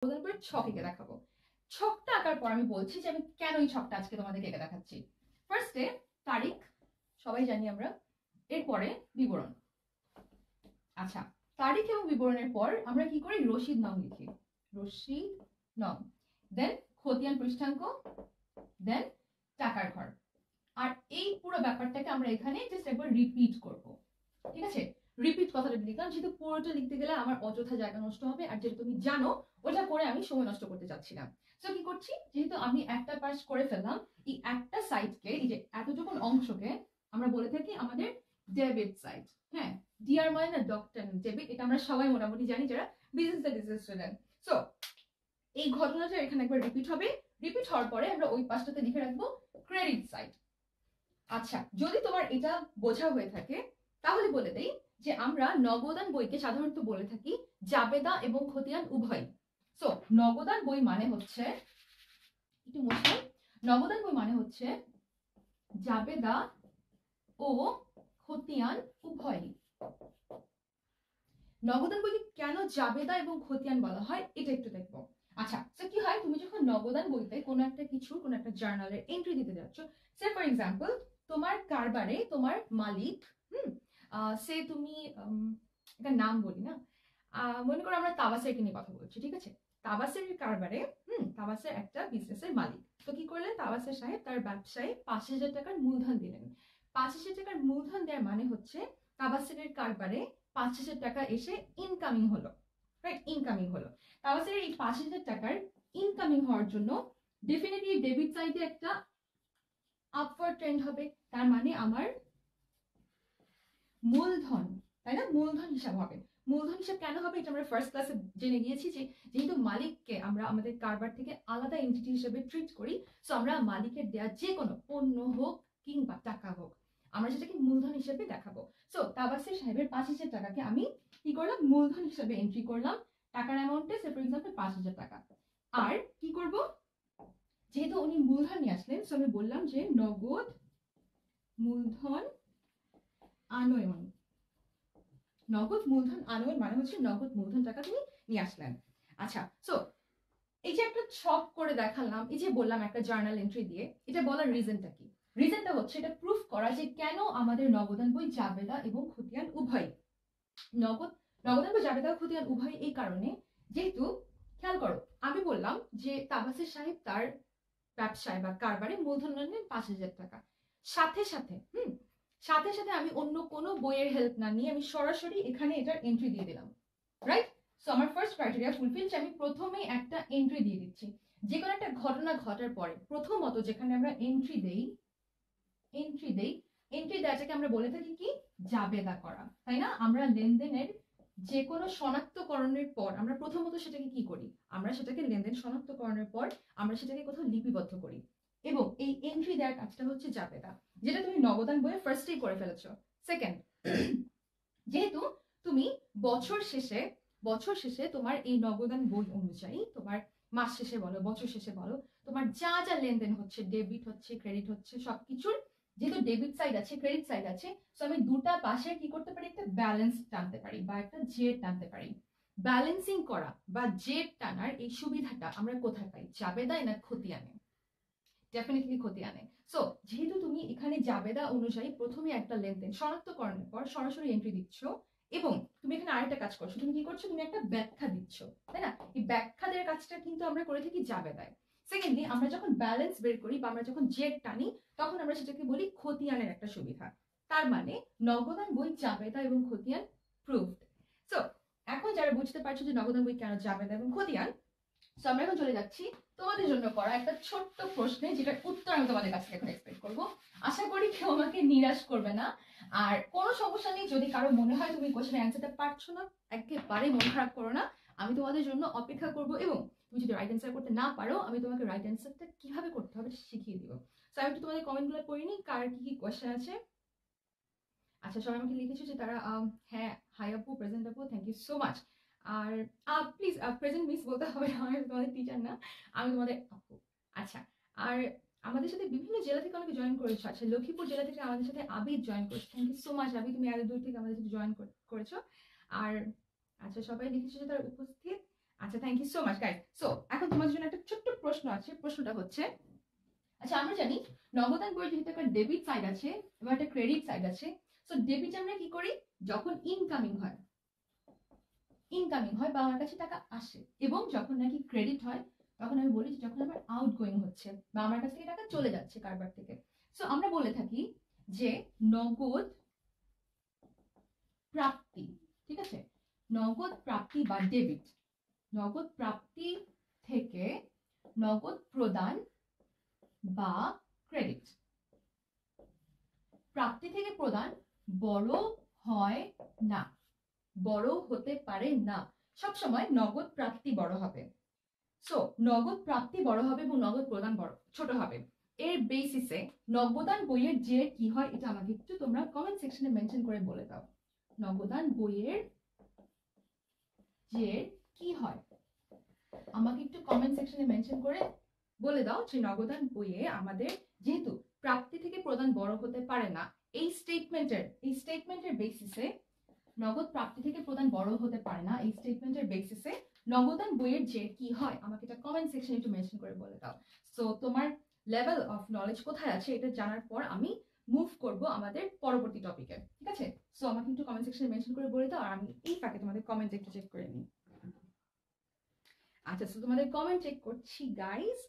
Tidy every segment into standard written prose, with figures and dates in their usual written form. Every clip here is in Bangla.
তারপরে ছক এঁকে দেখাবো। ছকটা আঁকার পর আমি বলছি যে আমি কেন এই ছকটা আজকে তোমাদেরকে এঁকে দেখাচ্ছি। ফার্স্টে তারিখ, সবাই জানি আমরা। এরপরে বিবরণ। আচ্ছা, তারিখ এবং বিবরণের পর আমরা কি করি, রসিদ নং লিখি, রসিদ নং, দেন খতিয়ান পৃষ্ঠাঙ্ক, দেন টাকার ঘর। আর এই পুরো ব্যাপারটাকে আমরা এখানে জাস্ট একবার রিপিট করব, ঠিক আছে? রিপিট কথাটা লিখলাম, যেহেতু পুরোটা লিখতে গেলে আমার অযথা জায়গা নষ্ট হবে, আর যেটা তুমি জানো ওটা করে আমি সময় নষ্ট করতে চাচ্ছি না। তো কি করছি, যেহেতু আমি একটা পাস করে ফেললাম, এই একটা সাইডকে, এই যে এতটুকুন অংশকে আমরা বলে থাকি আমাদের ডেবিট সাইড। হ্যাঁ, ডিআর মানে না ডক্টর ডেবিট, এটা আমরা সবাই মোটামুটি জানি যারা বিজনেস স্টুডেন্ট। সো এই ঘটনাটা এখানে একবার রিপিট হবে। রিপিট হওয়ার পরে আমরা ওই পাশটাতে লিখে রাখবো ক্রেডিট সাইড। আচ্ছা, যদি তোমার এটা বোঝা হয়ে থাকে তাহলে বলে দেই যে আমরা নগদান বইকে সাধারণত বলে থাকি জাবেদা এবং খতিয়ান উভয়। সো নগদান বই মানে হচ্ছে, একটু মুছে, নগদান বই মানে হচ্ছে জাবেদা ও খতিয়ান উভয়। নগদান বইকে কেন জাবেদা এবং খতিয়ান বলা হয় এটা একটু দেখবো। আচ্ছা, তো কি হয়, তুমি যখন নগদান বইতে কোনো একটা কিছু, কোনো একটা জার্নালের এন্ট্রি দিতে যাচ্ছ, সে ফর এক্সাম্পল তোমার কারবারে তোমার মালিক, সে তুমি একটা নাম বলি না, মনে করো আমরা তাবাসেরকে নিয়ে কথা বলছি, ঠিক আছে? তাবাসের কারবারে তাবাসের একটা বিজনেসের মালিক, তো কি করলেন, তাবাসের সাহেব তার ব্যবসায় 5,000 টাকার মূলধন দিলেন। 5,000 টাকার মূলধন দেওয়ার মানে হচ্ছে তাবাসের কারবারে 5,000 টাকা এসে ইনকামিং হলো, রাইট? ইনকামিং হলো। তাবাসের এই 5,000 টাকার ইনকামিং হওয়ার জন্য ডেফিনেটলি ডেবিট সাইডে একটা আপওয়ার্ড ট্রেন্ড হবে, তার মানে আমার মূলধন, তাই না? মূলধন হিসাব হবে। মূলধন হিসাব কেন হবে এটা আমরা ফার্স্ট ক্লাসে জেনে গিয়েছি যে যেহেতু মালিককে আমরা আমাদের কারবার থেকে আলাদা এন্টিটি হিসেবে ট্রিট করি, সো আমরা মালিকের দেয়া যে কোনো পণ্য হোক কিংবা টাকা হোক, আমরা সেটাকে মূলধন হিসেবে দেখাবো। সো তাবাসির সাহেবের 5,000 টাকাকে আমি কি করলাম, মূলধন হিসেবে এন্ট্রি করলাম। টাকার অ্যামাউন্টে সে ফর এক্সাম্পল 5,000 টাকা। আর কি করব, যেহেতু উনি মূলধন নিয়ে আসলেন, সো আমি বললাম যে নগদ মূলধন আনয়ন। নগদ মূলধন আনয়ন মানে হচ্ছে নগদ মূলধন টাকা তিনি নিয়ে আসলেন। আচ্ছা, সো এই যে একটা ছক করে দেখালাম, এই যে বললাম একটা জার্নাল এন্ট্রি দিয়ে, এটা বলার রিজনটা কি? রিজনটা হচ্ছে এটা প্রুফ করা যে কেন আমাদের নগদান বই জাবেদা এবং খতিয়ান উভয়। নগদান বই জাবেদা ও খতিয়ান উভয় এই কারণে, যেহেতু খেয়াল করো আমি বললাম যে তাবাসের সাহেব তার ব্যবসায় বা কারবারে মূলধন নেন 5,000 টাকা, সাথে সাথে সাথে সাথে আমি অন্য কোনো বইয়ের হেল্প না নিয়ে আমি সরাসরি এখানে এটার এন্ট্রি দিয়ে দিলাম, রাইট? সো আমার ফার্স্ট ক্রাইটেরিয়া ফুলফিল, যে আমি প্রথমেই একটা এন্ট্রি দিয়ে দিচ্ছি। যে কোনো একটা ঘটনা ঘটার পরে প্রথমত যেখানে আমরা এন্ট্রি দেই, এন্ট্রি দেওয়াটাকে আমরা বলে থাকি কি, জাবেদা করা, তাই না? আমরা লেনদেনের যে কোনো শনাক্তকরণের পর আমরা প্রথমত সেটাকে কি করি, আমরা সেটাকে লেনদেন শনাক্তকরণের পর আমরা সেটাকে কোথাও লিপিবদ্ধ করি, এবং এই এন্ট্রি দেওয়ার কাজটা হচ্ছে জাবেদা, যেটা তুমি নগদান বইয়ে ফার্স্টেই করে ফেলেছো। সেকেন্ড, যেহেতু তুমি বছর শেষে তোমার এই নগদান বই অনুযায়ী তোমার মাস শেষে বলো, বছর শেষে বলো, তোমার যা যা লেনদেন হচ্ছে, ডেবিট হচ্ছে, ক্রেডিট হচ্ছে, সবকিছুর যেহেতু ডেবিট সাইড আছে, ক্রেডিট সাইড আছে, সো আমি দুটা পাশে কি করতে পারি, একটা ব্যালেন্স টানতে পারি বা একটা জেড টানতে পারি। ব্যালেন্সিং করা বা জেড টানার এই সুবিধাটা আমরা কোথায় পাই, জাবেদায় না খতিয়ানে? ডেফিনেটলি খতিয়ানে। সো যেহেতু তুমি এখানে জাবেদা অনুযায়ী প্রথমে একটা লেনদেন শনাক্তকরণের পর সরাসরি এন্ট্রি দিচ্ছ, এবং তুমি এখানে আরেকটা কাজ করছো, তুমি কি করছো, তুমি একটা ব্যাখ্যা দিচ্ছ, তাই না? এই ব্যাখ্যা দেওয়ার কাজটা কিন্তু আমরা করে থাকি জাবেদায়। সেকেন্ডলি, আমরা যখন ব্যালেন্স বের করি বা আমরা যখন জেড টানি, তখন আমরা সেটাকে বলি খতিয়ানের একটা সুবিধা। তার মানে নগদান বই জাবেদা এবং খতিয়ান প্রুভড। সো এখন যারা বুঝতে পারছো যে নগদান বই কেন জাবেদা এবং খতিয়ান, সো আমরা এখন চলে যাচ্ছি তোমাদের জন্য করা একটা ছোট্ট প্রশ্নে, যেটার উত্তর আমি তোমাদের কাছ থেকে এখন এক্সপেক্ট করবো। আশা করি কেউ আমাকে নিরাশ করবে না, আর কোনো সমস্যা নেই যদি কারো মনে হয় তুমি কোশ্চেনের অ্যান্সারটা পারছো না, একেবারে মন খারাপ করো না, আমি তোমাদের জন্য অপেক্ষা করব, এবং তুমি যদি রাইট অ্যান্সার করতে না পারো আমি তোমাকে রাইট অ্যান্সারটা কিভাবে করতে হবে শিখিয়ে দিব। সো আমি একটু তোমাদের কমেন্টগুলো পড়ে নিই, কার কি কি কোশ্চেন আছে। আচ্ছা, সবাই আমাকে লিখেছো যে তারা হ্যাঁ, হাই আপু, প্রেজেন্ট আপু, থ্যাংক ইউ সো মাচ। আর প্লিজ প্রেজেন্ট মিস বলতে হবে না, আমি তোমাদের টিচার না, আমি তোমাদের আপু। আচ্ছা, আর আমাদের সাথে বিভিন্ন জেলা থেকে অনেকে জয়েন করেছো। আচ্ছা, লক্ষ্মীপুর জেলা থেকে আমাদের সাথে আবিদ জয়েন করেছো, thank you so much Abid, তুমি এত দূর থেকে আমাদের সাথে জয়েন করেছো। আর আচ্ছা, সবাই লিখেছো যে তারা উপস্থিত। আচ্ছা, thank you so much guys. So এখন তোমাদের জন্য একটা ছোট্ট প্রশ্ন আছে। প্রশ্নটা হচ্ছে, আচ্ছা আমরা জানি নগদান বইয়ের যেহেতু একটা ডেবিট সাইড আছে এবং একটা ক্রেডিট সাইড আছে। সো ডেবিট আমরা কি করি, যখন ইনকামিং হয় বা আমার কাছে টাকা আসে, এবং যখন নাকি ক্রেডিট হয় তখন আমি বলি যে যখন আমার আউটগোয়িং হচ্ছে বা আমার কাছ থেকে টাকা চলে যাচ্ছে কারবার থেকে। সো আমরা বলে থাকি যে নগদ প্রাপ্তি, ঠিক আছে, নগদ প্রাপ্তি বা ডেবিট, নগদ প্রাপ্তি থেকে নগদ প্রদান বা ক্রেডিট। প্রাপ্তি থেকে প্রদান বড় হয় না, বড় হতে পারে না, সবসময় নগদ প্রাপ্তি বড় হবে। সো নগদ প্রাপ্তি বড় হবে এবং নগদ প্রদান বড় ছোট হবে। এর বেসিসে নগদান বইয়ের যে কি হয় এটা আমাকে একটু তোমরা কমেন্ট সেকশনে মেনশন করে বলে দাও। নগদান বইয়ের যে কি হয় আমাকে একটু কমেন্ট সেকশনে মেনশন করে বলে দাও যে নগদান বইয়ে আমাদের যেহেতু প্রাপ্তি থেকে প্রদান বড় হতে পারে না, এই স্টেটমেন্টের বেসিসে নগদ প্রাপ্তি থেকে প্রদান বড় হতে পারে না, এই স্টেটমেন্টের বেসিসে নগদান বইয়ের যে কি হয় আমাকে এটা কমেন্ট সেকশনে একটু মেনশন করে বলে দাও। সো তোমার লেভেল অফ নলেজ কোথায় আছে এটা জানার পর আমি মুভ করব আমাদের পরবর্তী টপিকে, ঠিক আছে? সো আমাকে একটু কমেন্ট সেকশনে মেনশন করে বলে দাও আর আমি এই ফাঁকে তোমাদের কমেন্ট একটু চেক করে নিই। আচ্ছা, সো তোমাদের কমেন্ট চেক করছি গাইস।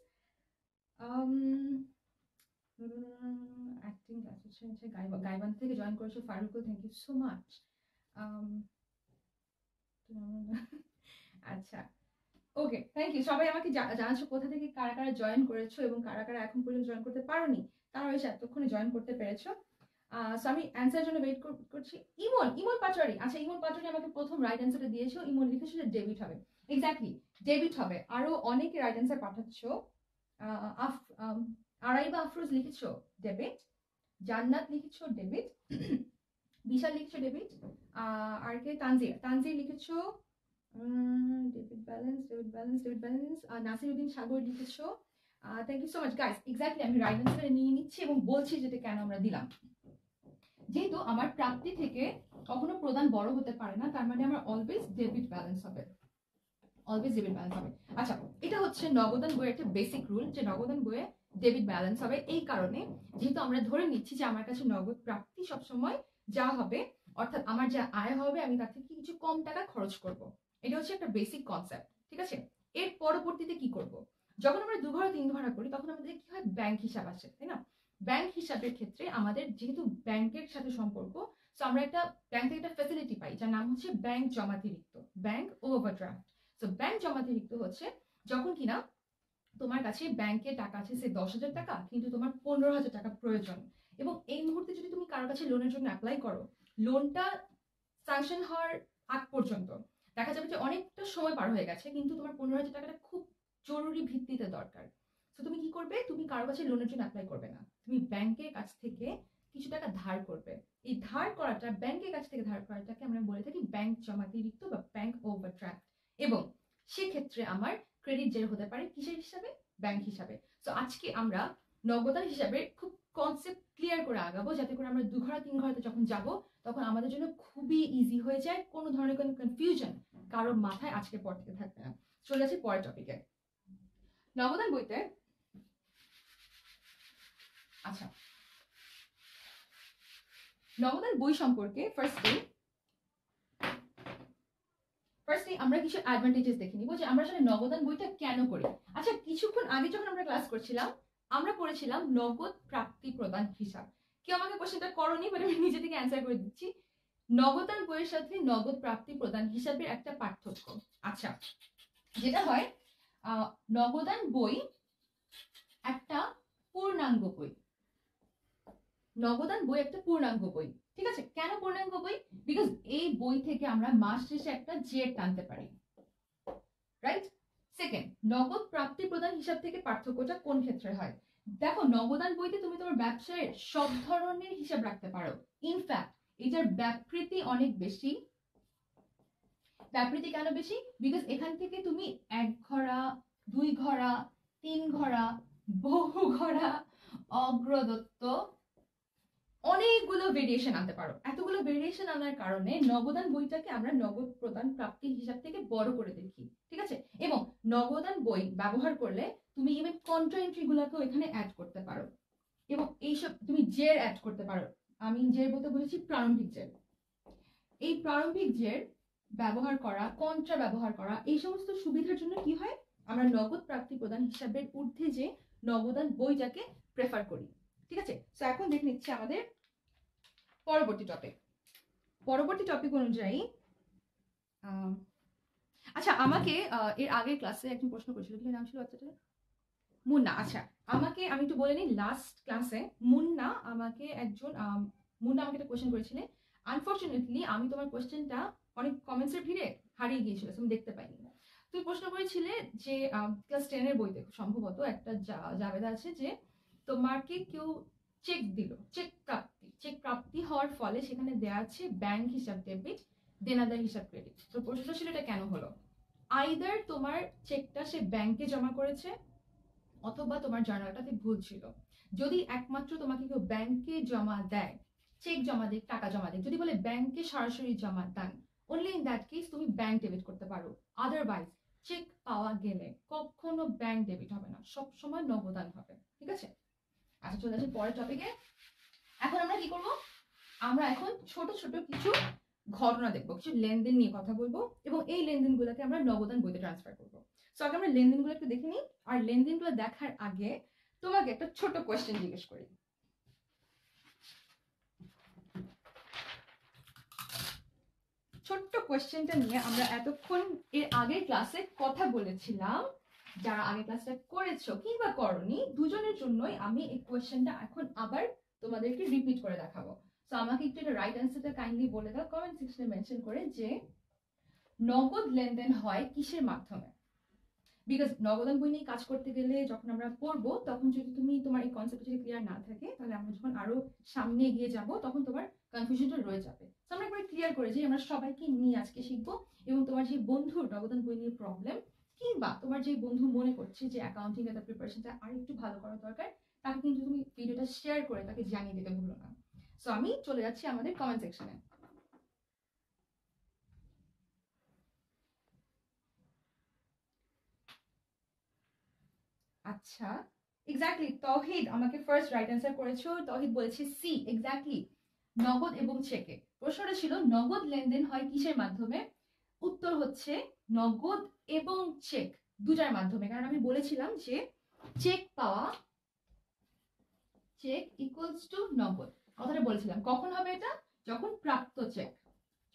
অ্যাক্টিং অ্যাসোসিয়েশন গাইবান্ধা থেকে জয়েন করেছো Farukul, thank you so much. আচ্ছা, ওকে, থ্যাংক ইউ। সবাই আমাকে জানাচ্ছো কোথা থেকে কারা কারা জয়েন করেছো এবং কারা কারা এখন পর্যন্ত জয়েন করতে পারোনি, তারা এসে এতক্ষণে জয়েন করতে পেরেছো। সো আমি অ্যান্সারের জন্য ওয়েট করছি। ইমন পাচুরি, আচ্ছা ইমন পাচুরি আমাকে প্রথম রাইট অ্যান্সারটা দিয়েছো। ইমন লিখেছো যে ডেবিট হবে, এক্স্যাক্টলি ডেবিট হবে। আরো অনেকে রাইট অ্যান্সার পাঠাচ্ছো। আরাইবা আফরোজ লিখেছো ডেবিট, জান্নাত লিখেছো ডেবিট, বিশাল লিখেছো ডেবিট, আর কে তানজির লিখেছো ডেবিট ব্যালেন্স। নাসিরউদ্দিন সাগর লিখেছো। Thank you so much guys. Exactly আমি রাইট অ্যান্সার নিয়ে নিচ্ছি এবং বলছি যেটা কেন আমরা দিলাম। যেহেতু আমার প্রাপ্তি থেকে কখনো প্রদান বড় হতে পারে না, তার মানে আমার অলওয়েজ ডেবিট ব্যালেন্স হবে, অলওয়েজ ডেবিট ব্যালেন্স হবে। আচ্ছা, এটা হচ্ছে নগদান বইয়ের একটা বেসিক রুল যে নগদান বইয়ে ডেবিট ব্যালেন্স হবে। এই কারণে যেহেতু আমরা ধরে নিচ্ছি যে আমার কাছে নগদ প্রাপ্তি সবসময় যা হবে, অর্থাৎ আমার যা আয় হবে আমি তার থেকে কিছু কম টাকা খরচ করব। এটা হচ্ছে একটা বেসিক কনসেপ্ট, ঠিক আছে? এর পরবর্তীতে কি করব, যখন আমরা 2 ঘর 3 ঘর করি তখন আমাদের কি হয়, ব্যাংক হিসাব আসে, তাই না? ব্যাংক হিসাবের ক্ষেত্রে আমাদের যেহেতু ব্যাংকের সাথে সম্পর্ক, তো আমরা একটা ব্যাংক থেকে একটা ফ্যাসিলিটি পাই যার নাম হচ্ছে ব্যাংক জমাতিরিক্ত, ব্যাংক ওভারড্রাফট। তো ব্যাংক জমাতিরিক্ত হচ্ছে যখন কিনা তোমার কাছে ব্যাংকে টাকা আছে সে 10,000 টাকা, কিন্তু তোমার 15,000 টাকা প্রয়োজন, এবং এই মুহূর্তে যদি তুমি কারোর কাছে লোনের জন্য অ্যাপ্লাই করো, লোনটা স্যাংশন হওয়ার আগ পর্যন্ত দেখা যাবে যে অনেকটা সময় পার হয়ে গেছে, কিন্তু তোমার 15,000 টাকাটা খুব জরুরি ভিত্তিতে দরকার। তো তুমি কি করবে, তুমি কারোর কাছে লোনের জন্য অ্যাপ্লাই করবে না, তুমি ব্যাংকের কাছ থেকে কিছু টাকা ধার করবে। এই ধার করাটা, ব্যাংকের কাছ থেকে ধার করাটাকে আমরা বলে থাকি ব্যাংক জমাতিরিক্ত বা ব্যাংক ওভারড্রাফট। এবং সেক্ষেত্রে আমার ক্রেডিট জের হতে পারে কিসের হিসাবে, ব্যাংক হিসাবে। তো আজকে আমরা নগদান হিসাবে খুব কনসেপ্ট ক্লিয়ার করে আগাবো, যাতে করে আমরা 2 ঘর 3 ঘরতে যখন যাব তখন আমাদের জন্য খুবই ইজি হয়ে যায়, কোনো ধরনের কোনো কনফিউশন কারোর মাথায় আজকের পর থেকে থাকবে না। চলে যাচ্ছি পরের টপিকে, নগদান বইতে। আচ্ছা, নগদান বই সম্পর্কে ফার্স্টে আমরা কিছু অ্যাডভান্টেজেস দেখে নিব যে আমরা আসলে নগদান বইটা কেন করি। আচ্ছা, কিছুক্ষণ আগে যখন আমরা ক্লাস করছিলাম আমরা পড়েছিলাম নগদ প্রাপ্তি প্রদান হিসাব। কেউ আমাকে কোশ্চেনটা করনি, বাট আমি নিজে থেকে অ্যান্সার করে দিচ্ছি। নগদান বইয়ের সাথে নগদ প্রাপ্তি প্রদান হিসাবের একটা পার্থক্য। আচ্ছা, যেটা হয় নগদান বই একটা পূর্ণাঙ্গ বই, নগদান বই একটা পূর্ণাঙ্গ বই, ঠিক আছে? কেন পূর্ণাঙ্গ বই? বিকজ এই বই থেকে আমরা মাস শেষে একটা জেড টানতে পারি, রাইট? সেকেন্ড, নগদ প্রাপ্তি প্রদান হিসাব থেকে পার্থক্যটা কোন ক্ষেত্রে হয়? দেখো, নগদান বইতে তুমি তোমার ব্যবসায়ের সব ধরনের হিসাব রাখতে পারো। ইনফ্যাক্ট এটার ব্যাপৃতি অনেক বেশি। ব্যাপৃতি কেন বেশি? বিকজ এখান থেকে তুমি 1 ঘরা, 2 ঘরা, 3 ঘরা, বহু ঘরা, অগ্রদত্ত, অনেকগুলো ভেরিয়েশন আনতে পারো। এতগুলো ভেরিয়েশন আনার কারণে নগদান বইটাকে আমরা নগদ প্রদান প্রাপ্তির হিসাব থেকে বড় করে দেখি, ঠিক আছে? এবং নগদান বই ব্যবহার করলে তুমি ইভেন কন্ট্রা এন্ট্রি গুলাকেও এখানে অ্যাড করতে পারো, এবং এইসব তুমি জের অ্যাড করতে পারো। আমি জের বলতে বলেছি প্রারম্ভিক জের। এই প্রারম্ভিক জের ব্যবহার করা, কন্ট্রা ব্যবহার করা, এই সমস্ত সুবিধার জন্য কি হয়, আমরা নগদ প্রাপ্তি প্রদান হিসাবের ঊর্ধ্বে যে নগদান বইটাকে প্রেফার করি, ঠিক আছে? তো এখন দেখে নিচ্ছি আমাদের পরবর্তী টপিক। পরবর্তী টপিক অনুযায়ী আচ্ছা, আমাকে এর আগের ক্লাসে একজন প্রশ্ন করেছিল, কি নাম ছিল বাচ্চাটার? মুন্না। আচ্ছা, আমাকে আমি একটু বলে নিই, লাস্ট ক্লাসে মুন্না আমাকে একটা কোয়েশ্চেন করেছিলেন। আনফরচুনেটলি আমি তোমার কোয়েশ্চেনটা অনেক কমেন্টসের ভিড়ে হারিয়ে গিয়েছিল, আমি দেখতে পাইনি। তুমি প্রশ্ন করেছিলে যে ক্লাস 10 এর বইতে সম্ভবত একটা জাবেদা আছে যে তোমাকে কেউ চেক দিল, চেক প্রাপ্তি হওয়ার ফলে সেখানে দেয়া আছে ব্যাংক হিসাব ডেবিট, দেনাদার হিসাব ক্রেডিট। তো প্রশ্নটা ছিল এটা কেন হলো? আইদার তোমার চেকটা সে ব্যাংকে জমা করেছে, অথবা তোমার জার্নালটাতে ভুল ছিল। যদি একমাত্র তোমাকে কেউ ব্যাংকে জমা দেয়, চেক জমা দেয়, টাকা জমা দেয়, যদি বলে ব্যাংকে সরাসরি জমা দেন, অনলি ইন দ্যাট কেস তুমি ব্যাংক ডেবিট করতে পারো। আদারওয়াইজ চেক পাওয়া গেলে কখনো ব্যাংক ডেবিট হবে না, সবসময় নগদান হবে, ঠিক আছে? আচ্ছা, চলে আসি পরের টপিকে। এখন আমরা কি করব? আমরা এখন ছোট ছোট কিছু ঘটনা দেখবো, কিছু লেনদেন নিয়ে কথা বলবো, এবং এই লেনদেনগুলোকে আমরা নগদান বইতে ট্রান্সফার করবো। সো আগে আমরা লেনদেনগুলো একটু দেখে নিই। আর লেনদেনগুলো দেখার আগে তোমাকে একটা ছোট কোয়েশ্চেন জিজ্ঞেস করি। ছোট্ট কোয়েশ্চেনটা নিয়ে আমরা এতক্ষণ এর আগের ক্লাসে কথা বলেছিলাম। যারা আগে ক্লাসটা করেছো কিংবা করনি, দুজনের জন্যই আমি এই কোয়েশ্চেনটা এখন আবার তোমাদেরকে রিপিট করে দেখাবো। তো আমাকে একটু এটা রাইট অ্যান্সারটা কাইন্ডলি বলে দাও কমেন্ট সেকশনে মেনশন করে, যে নগদ লেনদেন হয় কিসের মাধ্যমে? বিকজ নগদান বই নিয়ে কাজ করতে গেলে যখন আমরা পড়বো, তখন যদি তোমার এই কনসেপ্ট যদি ক্লিয়ার না থাকে, তাহলে আমরা যখন আরো সামনে এগিয়ে যাব তখন তোমার কনফিউশনটা রয়ে যাবে। তো আমরা একবার ক্লিয়ার করে যে আমরা সবাইকে নিয়ে আজকে শিখবো, এবং তোমার যে বন্ধুর নগদান বই নিয়ে প্রবলেম, কিংবা তোমার যে বন্ধু মনে করছে যে অ্যাকাউন্টিং এর প্রিপারেশনটা আর একটু ভালো করা দরকার, তাকে কিন্তু তুমি ভিডিওটা শেয়ার করে তাকে জানিয়ে দিতে ভুলো না। সো আমি চলে যাচ্ছি আমাদের কমেন্ট সেকশনে। আচ্ছা, এক্স্যাক্টলি তৌহিদ আমাকে ফার্স্ট রাইট অ্যান্সার করেছো। তৌহিদ বলেছে সি, এক্স্যাক্টলি নগদ এবং চেকে। প্রশ্নটা ছিল নগদ লেনদেন হয় কিসের মাধ্যমে? উত্তর হচ্ছে নগদ এবং চেক দুটার মাধ্যমে। কারণ আমি বলেছিলাম যে চেক পাওয়া, চেক ইকুয়ালস টু নগদ, কথাটা বলেছিলাম। কখন হবে এটা? যখন প্রাপ্ত চেক,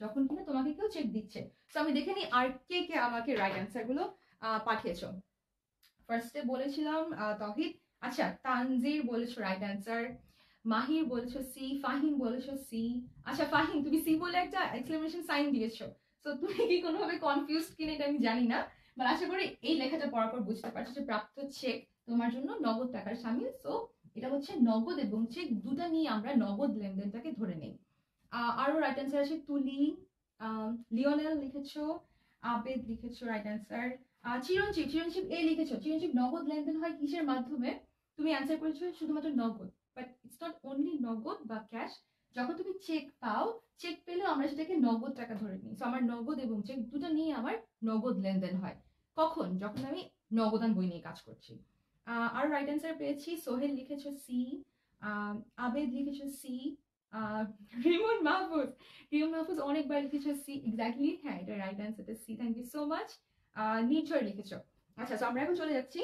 যখন কিনা তোমাকে কেউ চেক দিচ্ছে। তো আমি দেখে নিই আর কে কে আমাকে রাইট অ্যান্সার গুলো পাঠিয়েছো। ফার্স্টে বলেছিলাম তৌহিদ। আচ্ছা, তানজির বলেছো রাইট অ্যান্সার, মাহির বলেছো সি, ফাহিম বলেছো সি। আচ্ছা ফাহিম, তুমি সি বলে একটা এক্সক্লেমেশন সাইন দিয়েছো, তো তুমি কি কোনোভাবে কনফিউজড কিনা এটা আমি জানি না, বাট আশা করি এই লেখাটা পড়ার পর বুঝতে পারছো যে প্রাপ্ত চেক তোমার জন্য নগদ টাকার সামিল। সো এটা হচ্ছে নগদ এবং চেক দুটা নিয়ে আমরা নগদ লেনদেনটাকে ধরে নেই। আরো রাইট অ্যান্সার আছে তুলি, লিওনেল লিখেছো, আবেদ লিখেছো রাইট অ্যান্সার। চিরঞ্জীব এ লিখেছো, চিরঞ্জীব নগদ লেনদেন হয় কিসের মাধ্যমে? তুমি অ্যান্সার করেছো শুধুমাত্র নগদ, বাট ইটস নট অনলি নগদ বা ক্যাশ। যখন তুমি চেক পাও, চেক পেলেও আমরা সেটাকে নগদ টাকা ধরে নিই। তো আমার নগদ এবং চেক দুটো নিয়ে আমার নগদ লেনদেন হয়। কখন? যখন আমি নগদান বই নিয়ে কাজ করছি। আর রাইট অ্যান্সার পেয়েছি সোহেল লিখেছো সি, আবেদ লিখেছো সি, রিমন মাহফুজ অনেকবার লিখেছো সি, এক্স্যাক্টলি হ্যাঁ, এটা রাইট অ্যান্সারটা C, thank you so much. নিচয় লিখেছো। আচ্ছা, তো আমরা এখন চলে যাচ্ছি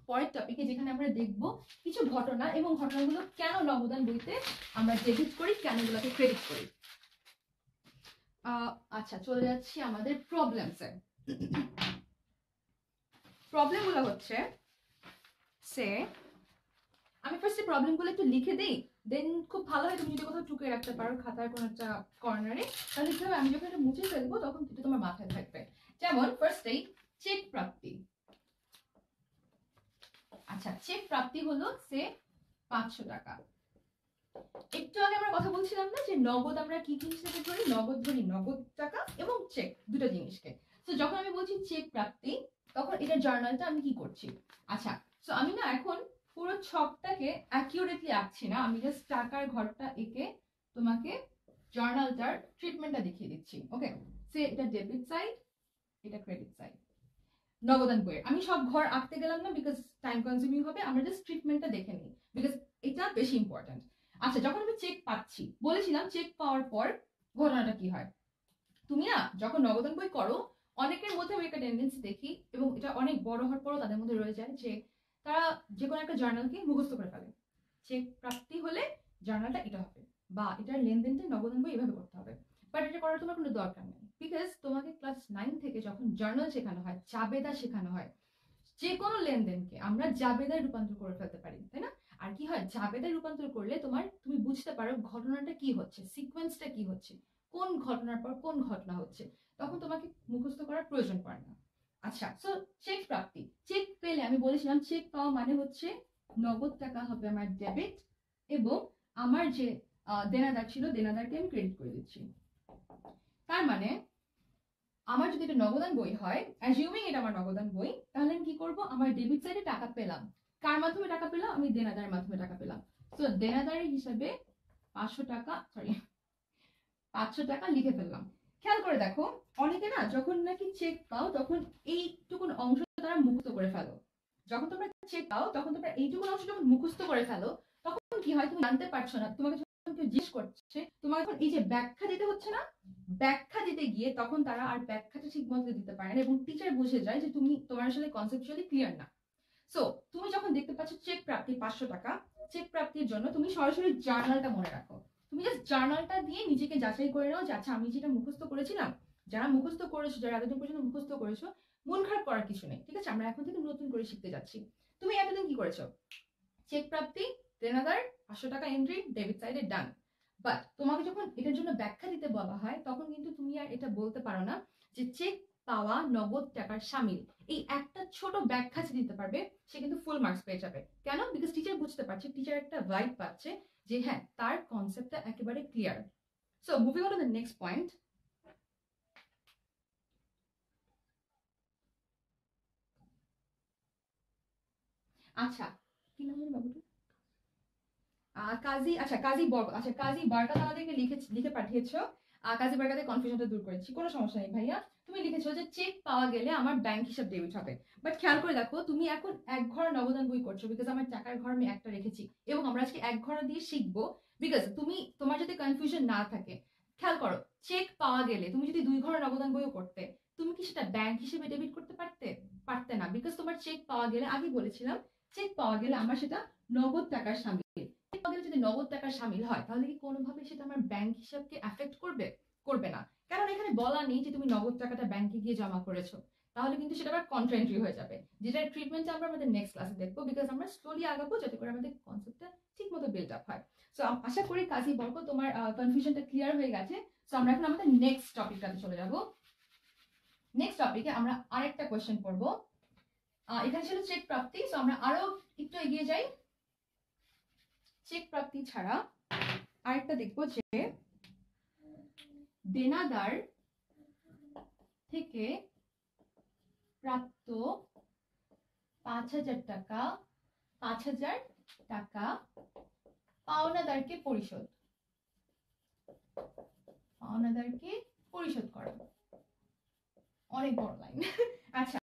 পরের টপিকে, যেখানে আমরা দেখব কিছু ঘটনা, এবং ঘটনাগুলো কেন নগদান বইতে আমরা ডেবিট করি, কেন এগুলোকে ক্রেডিট করি। আচ্ছা, চলে যাচ্ছি আমাদের প্রবলেমসে। প্রবলেমগুলো হচ্ছে সে, আমি ফার্স্টে প্রবলেমগুলো একটু লিখে দিই, দেন খুব ভালো হয় তুমি যদি কোথাও টুকে রাখতে পারো খাতার কোনো একটা কর্নারে, তাহলে কি হবে, আমি যখন এটা মুছে ফেলবো তখন এটা তোমার মাথায় থাকবে। যেমন ফার্স্টেই চেক প্রাপ্তি। আচ্ছা, চেক প্রাপ্তি হলো সে 500 টাকা। একটু আগে আমরা কথা বলছিলাম না যে নগদ আমরা কি কি হিসেবে ধরি? নগদ ধরি নগদ টাকা এবং চেক, দুটো জিনিসকে। তো যখন আমি বলছি চেক প্রাপ্তি, তখন এটা জার্নালটা আমি কি করছি? আচ্ছা, তো আমি না এখন পুরো ছকটাকে অ্যাকিউরেটলি আঁকছি না, আমি জাস্ট টাকার ঘরটা এঁকে তোমাকে জার্নালটার ট্রিটমেন্টটা দেখিয়ে দিচ্ছি। ওকে, সে এটা ডেবিট সাইড, এটা ক্রেডিট সাইড নগদান বইয়ের। আমি সব ঘর আঁকতে গেলাম না, বিকজ টাইম কনজিউমিং হবে, আমরা জাস্ট ট্রিটমেন্টটা দেখে নিই, বিকজ এটা বেশি ইম্পর্টেন্ট। আচ্ছা, যখন আমি চেক পাচ্ছি, বলেছিলাম চেক পাওয়ার পর ঘটনাটা কি হয়। তুমি না যখন নগদান বই করো, অনেকের মধ্যে আমি একটা টেন্ডেন্সি দেখি, এবং এটা অনেক বড় হওয়ার পরও তাদের মধ্যে রয়ে যায়, যে তারা যে কোনো একটা জার্নালকে মুখস্থ করে ফেলে। চেক প্রাপ্তি হলে জার্নালটা এটা হবে, বা এটার লেনদেনটা নগদান বই এভাবে করতে হবে। বাট এটা করার তোমার কোনো দরকার নেই, বিকজ তোমাকে ক্লাস 9 থেকে যখন জার্নাল শেখানো হয়, জাবেদা শেখানো হয়, যে কোনো লেনদেনকে আমরা জাবেদায় রূপান্তর করে ফেলতে পারি, তাই না? আর কি হয়, জাবেদায় রূপান্তর করলে তুমি বুঝতে পারো ঘটনাটা কি হচ্ছে, সিকোয়েন্সটা কি হচ্ছে, কোন ঘটনার পর কোন ঘটনা হচ্ছে, তখন তোমাকে মুখস্থ করার প্রয়োজন পড়ে না। আচ্ছা, সো চেক প্রাপ্তি, চেক পেলে আমি বলেছিলাম চেক পাওয়া মানে হচ্ছে নগদ টাকা হবে আমার ডেবিট, এবং আমার যে দেনাদার ছিল দেনাদারকে আমি ক্রেডিট করে দিচ্ছি। তার মানে আমার যদি এটা নগদান বই হয়, অ্যাজিউমিং এটা আমার নগদান বই, তাহলে আমি কি করব, আমার ডেবিট সাইডে টাকা পেলাম, কার মাধ্যমে টাকা পেলাম, আমি দেনাদারের মাধ্যমে টাকা পেলাম। তো দেনাদারের হিসাবে 500 টাকা, সরি 500 টাকা লিখে ফেললাম। খেয়াল করে দেখো, অনেকে না যখন নাকি চেক পাও তখন এইটুকুন অংশ তারা মুক্ত করে ফেলো। যখন তোমরা চেক পাও তখন তোমরা এইটুকুন অংশ যখন মুখস্থ করে ফেলো, তখন কি হয় তুমি জানতে পারছো না, তোমাকে যখন কেউ জিজ্ঞেস করছে, তোমাকে যখন এই যে ব্যাখ্যা দিতে হচ্ছে না, ব্যাখ্যা দিতে গিয়ে তখন তারা আর ব্যাখ্যাটা ঠিক মতো দিতে পারে না, এবং টিচার বুঝে যায় যে তোমার আসলে কনসেপচুয়ালি ক্লিয়ার না। সো তুমি যখন দেখতে পাচ্ছ চেক প্রাপ্তি 500 টাকা, চেক প্রাপ্তির জন্য তুমি সরাসরি জার্নালটা মনে রাখো। তুমি জাস্ট জার্নালটা দিয়ে নিজেকে যাচাই করে নাও যে আচ্ছা আমি যেটা মুখস্থ করেছিলাম, যারা মুখস্থ করেছো, যারা এতদিন পর্যন্ত মুখস্থ করেছো, মন খারাপ করার কিছু নেই, ঠিক আছে? আমরা এখন থেকে নতুন করে শিখতে যাচ্ছি। তুমি এতদিন কি করেছো, চেক প্রাপ্তি, দেনাদার, 500 টাকা এন্ট্রি, ডেবিট সাইডে ডান। বাট তোমাকে যখন এটার জন্য ব্যাখ্যা দিতে বলা হয়, তখন কিন্তু তুমি আর এটা বলতে পারো না যে চেক পাওয়া নগদ টাকার সামিল। এই একটা ছোট ব্যাখ্যা যে দিতে পারবে, সে কিন্তু ফুল মার্কস পেয়ে যাবে। কেন? বিকজ টিচার বুঝতে পারছে, টিচার একটা ভাইব পাচ্ছে যে হ্যাঁ তার কনসেপ্টটা একেবারে clear. So moving on to the next point. আচ্ছা, কি নাম জানি বাবুটা? কাজী, আচ্ছা কাজী বরকত, আচ্ছা কাজী বরকত আমাদেরকে লিখে পাঠিয়েছো। কাজী বরকতের কনফিউশনটা দূর করেছি, কোনো সমস্যা নেই ভাইয়া। তুমি লিখেছো যে চেক পাওয়া গেলে আমার ব্যাংক হিসাব ডেবিট হবে। বাট খেয়াল করে দেখো, তুমি এখন এক ঘর নগদান বই করছো, বিকজ আমার টাকার ঘর আমি একটা রেখেছি, এবং আমরা আজকে এক ঘর দিয়ে শিখবো। বিকজ তোমার যদি কনফিউশন না থাকে, খেয়াল করো, চেক পাওয়া গেলে তুমি যদি 2 ঘর নগদান বইও করতে, তুমি কি সেটা ব্যাংক হিসেবে ডেবিট করতে পারতে? পারতে না, বিকজ তোমার চেক পাওয়া গেলে, আগে বলেছিলাম চেক পাওয়া গেলে আমার সেটা নগদ টাকার সামিল। যদি নগদ টাকা সামিল হয়, তাহলে কি কোনোভাবে সেটা আমার ব্যাংক হিসাবকে এফেক্ট করবে? করবে না, কারণ এখানে বলা নেই যে তুমি নগদ টাকাটা ব্যাংকে গিয়ে জমা করেছো, তাহলে কিন্তু সেটা আবার কন্ট্রাএন্ট্রি হয়ে যাবে, যেটার ট্রিটমেন্টটা আমরা আমাদের নেক্সট ক্লাসে দেখবো, বিকজ আমরা স্লোলি আগাবো যাতে করে আমাদের কনসেপ্টটা ঠিকমতো বিল্ড আপ হয়। সো আশা করি কাজী বরকত তোমার কনফিউশনটা ক্লিয়ার হয়ে গেছে। সো আমরা এখন আমাদের নেক্সট টপিকটাতে চলে যাব। নেক্সট টপিকে আমরা আরেকটা কোয়েশ্চেন পড়বো। এখানে ছিল চেক প্রাপ্তি, সো আমরা আরো একটু এগিয়ে যাই। চেক প্রাপ্তি ছাড়া আরেকটা দেখবো, যে দেনাদার থেকে প্রাপ্ত 5,000 টাকা, 5,000 টাকা পাওনাদারকে পরিশোধ, পাওনাদারকে পরিশোধ করা। অনেক বড় লাইন। আচ্ছা,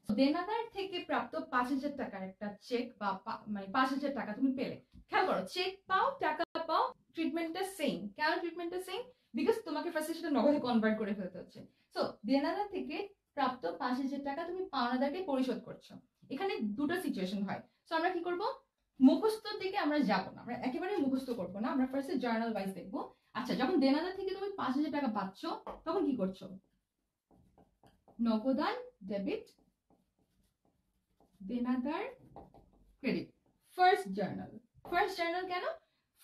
দেনাদার থেকে প্রাপ্ত 5,000 টাকার একটা চেক বা মানে 5,000 টাকা তুমি পেলে। খেয়াল করো, চেক পাও, টাকা পাও, ট্রিটমেন্টটা সেম। কেন ট্রিটমেন্টটা সেম? বিকজ তোমাকে ফার্স্টে সেটা নগদে কনভার্ট করে ফেলতে হচ্ছে। সো দেনাদার থেকে প্রাপ্ত 5,000 টাকা তুমি পাওনাদারকে পরিশোধ করছো। এখানে দুটো সিচুয়েশন হয়। সো আমরা কি করব, মুখস্থর দিকে আমরা যাব না, আমরা একেবারে মুখস্থ করব না, আমরা ফার্স্টে জার্নাল ওয়াইজ দেখবো। আচ্ছা, যখন দেনাদার থেকে তুমি 5,000 টাকা পাচ্ছ, তখন কি করছো? নগদান ডেবিট, দেনাদার credit. First journal, first journal কেন?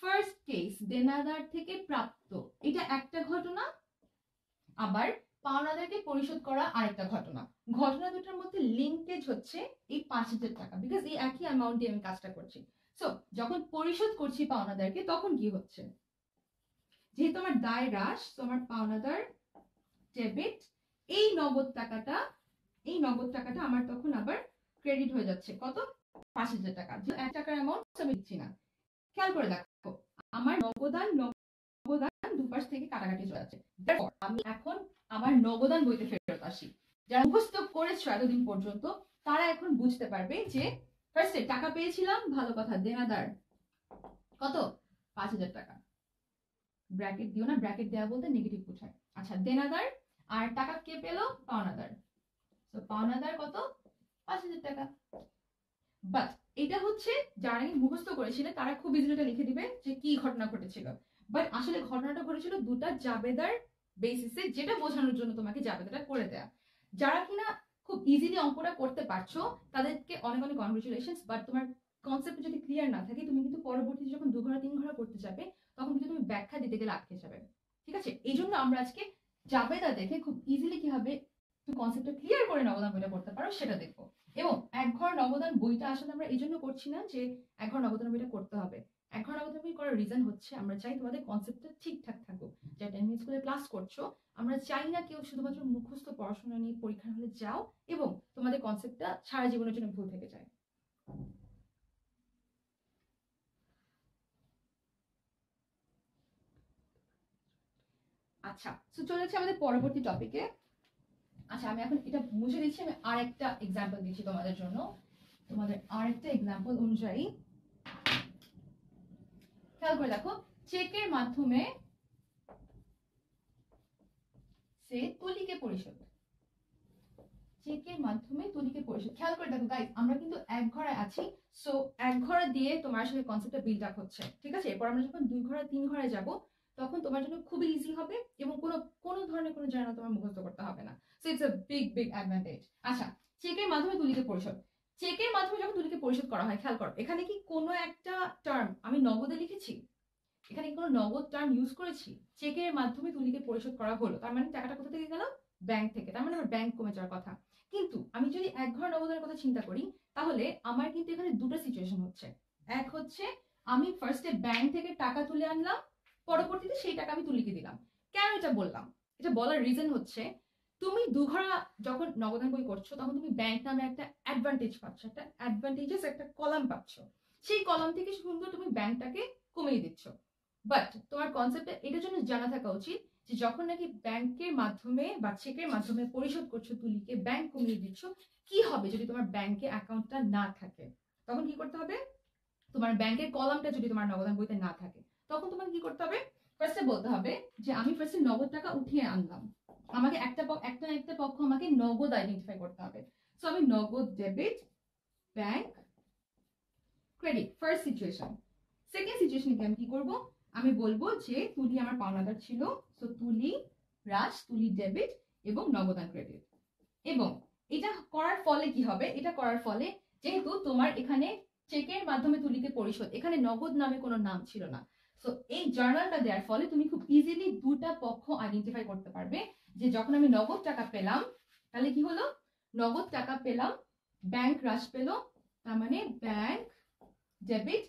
ফার্স্ট কেস, দেনাদার থেকে প্রাপ্ত, এটা একটা ঘটনা, আবার পাওনাদারকে পরিশোধ করা আরেকটা ঘটনা। ঘটনা দুটোর মধ্যে লিঙ্কেজ হচ্ছে এই 5,000 টাকা, বিকজ এই একই অ্যামাউন্ট দিয়ে আমি কাজটা করছি। সো যখন পরিশোধ করছি পাওনাদারকে, তখন কি হচ্ছে, যেহেতু আমার দায় হ্রাস, তোমার পাওনাদার ডেবিট, এই নগদ টাকাটা আমার তখন আবার ক্রেডিট হয়ে যাচ্ছে। কত? 5,000 টাকা, 1 টাকার অ্যামাউন্ট আমি দিচ্ছি না। খেয়াল করে দেখো, আমার নগদান দুপাশ থেকে কাটাকাটি চলে যাচ্ছে। আমি এখন আমার নগদান বইতে ফেরত আসি। যারা মুখস্থ করেছো এতদিন পর্যন্ত তারা এখন বুঝতে পারবে যে ফার্স্টে টাকা পেয়েছিলাম, ভালো কথা, দেনাদার কত, 5,000 টাকা। ব্র্যাকেট দিও না, ব্র্যাকেট দেওয়া বলতে নেগেটিভ বোঝায়। আচ্ছা, দেনাদার আর টাকা কে পেলো, পাওনাদার। তো পাওনাদার কত, 5,000 টাকা। বাট এটা হচ্ছে যারা মুখস্থ করেছিল তারা খুব ইজিলি লিখে দিবে যে কি ঘটনা ঘটেছিল। বাট আসলে ঘটনাটা ঘটেছিল দুটা জাবেদার বেসিসে, যেটা বোঝানোর জন্য তোমাকে জাবেদাটা করে দেয়া। যারা কিনা খুব ইজিলি অঙ্কটা করতে পারছো তাদেরকে অনেক অনেক কনগ্রেচুলেশনস। বাট তোমার কনসেপ্ট যদি ক্লিয়ার না থাকে, তুমি কিন্তু পরবর্তীতে যখন 2 ঘন্টা 3 ঘন্টা করতে যাবে তখন কিন্তু তুমি ব্যাখ্যা দিতে গেলে আটকে যাবে। ঠিক আছে, এই জন্য আমরা আজকে জাবেদা দেখে খুব ইজিলি কিভাবে তুমি কনসেপ্টটা ক্লিয়ার করে নবদান বইটা করতে পারো সেটা দেখবো। এবং এক ঘর নবদান বইটা আসলে আমরা এই জন্য করছি না যে এক ঘর নবদান বইটা করতে হবে। এক ঘর নবদান বই করার রিজন হচ্ছে আমরা চাই তোমাদের কনসেপ্টটা ঠিকঠাক থাকুক। যা 10 মিনিট করে ক্লাস করছো, আমরা চাই না কেউ শুধুমাত্র মুখস্থ পড়াশোনা নিয়ে পরীক্ষার হলে যাও এবং তোমাদের কনসেপ্টটা সারা জীবনের জন্য ভুল থেকে যায়। আচ্ছা, তো চলে যাচ্ছে আমাদের পরবর্তী টপিকে। আচ্ছা, আমি এখন এটা মুছে দিচ্ছি, আমি আরেকটা এক্সাম্পল দিচ্ছি তোমাদের জন্য। তোমাদের আরেকটা এক্সাম্পল অনুযায়ী খেয়াল করে দেখো, চেকের মাধ্যমে সে তুলিকে পরিশোধ, চেকের মাধ্যমে তুলিকে পরিশোধ। খেয়াল করে দেখো গাইস, আমরা কিন্তু এক ঘরে আছি। সো এক ঘরে দিয়ে তোমার আসলে কনসেপ্টটা বিল্ড আপ হচ্ছে। ঠিক আছে, এরপর আমরা যখন 2 ঘরে 3 ঘরে যাব তখন তোমার জন্য খুবই ইজি হবে এবং কোনো ধরনের কোনো জার্নাল তোমার মুখস্থ করতে হবে না। So it's a big advantage. আচ্ছা, চেকের মাধ্যমে তুলিকে পরিশোধ। চেকের মাধ্যমে যখন তুলিকে পরিশোধ করা হয়, খেয়াল করো এখানে কি কোনো একটা টার্ম আমি নগদে লিখেছি, এখানে কোনো নগদ টার্ম ইউজ করেছি? চেকের মাধ্যমে তুলিকে পরিশোধ করা হলো, তার মানে টাকাটা কোথা থেকে গেল, ব্যাংক থেকে। তার মানে আমার ব্যাংক কমে যাওয়ার কথা। কিন্তু আমি যদি এক ঘর নগদের কথা চিন্তা করি তাহলে আমার কিন্তু এখানে দুটো সিচুয়েশন হচ্ছে। এক হচ্ছে আমি ফার্স্টে ব্যাংক থেকে টাকা তুলে আনলাম, পরবর্তীতে সেই টাকা আমি তুলিকে দিলাম। কেন এটা বললাম? এটা বলার রিজন হচ্ছে তুমি দুঘরা যখন নগদান বই করছো তখন তুমি ব্যাংক নামে একটা অ্যাডভান্টেজ পাচ্ছ, একটা অ্যাডভান্টেজেস একটা কলাম পাচ্ছ। সেই কলাম থেকে সুন্দর তুমি ব্যাংকটাকে কমিয়ে দিচ্ছ। বাট তোমার কনসেপ্টে এটার জন্য জানা থাকা উচিত যে যখন নাকি ব্যাংকের মাধ্যমে বা চেকের মাধ্যমে পরিশোধ করছো তুলিকে, ব্যাংক কমিয়ে দিচ্ছ, কি হবে যদি তোমার ব্যাংকে অ্যাকাউন্টটা না থাকে? তখন কি করতে হবে? তোমার ব্যাংকের কলামটা যদি তোমার নগদান বইতে না থাকে তখন তোমাকে কি করতে হবে? ফার্স্টে বলতে হবে যে আমি ফার্স্টে নগদ টাকা উঠিয়ে আনলাম, আমাকে একটা না একটা পক্ষ আমাকে নগদ আইডেন্টিফাই করতে হবে। সো আমি নগদ debit bank credit, first situation. Second সিচুয়েশনে আমি কি করব? আমি বলবো যে তুলি আমার পাওনাদার ছিল, সো তুলি হ্রাস, তুলি ডেবিট এবং নগদান ক্রেডিট। এবং এটা করার ফলে কি হবে? এটা করার ফলে যেহেতু তোমার এখানে চেকের মাধ্যমে তুলিকে পরিশোধ, এখানে নগদ নামে কোনো নাম ছিল না, সো এই জার্নালটা দেওয়ার ফলে তুমি খুব ইজিলি দুটা পক্ষ আইডেন্টিফাই করতে পারবে যে যখন আমি নগদ টাকা পেলাম তাহলে কি হলো, নগদ টাকা পেলাম, ব্যাংক হ্রাস পেল, তার মানে ব্যাংক ডেবিট,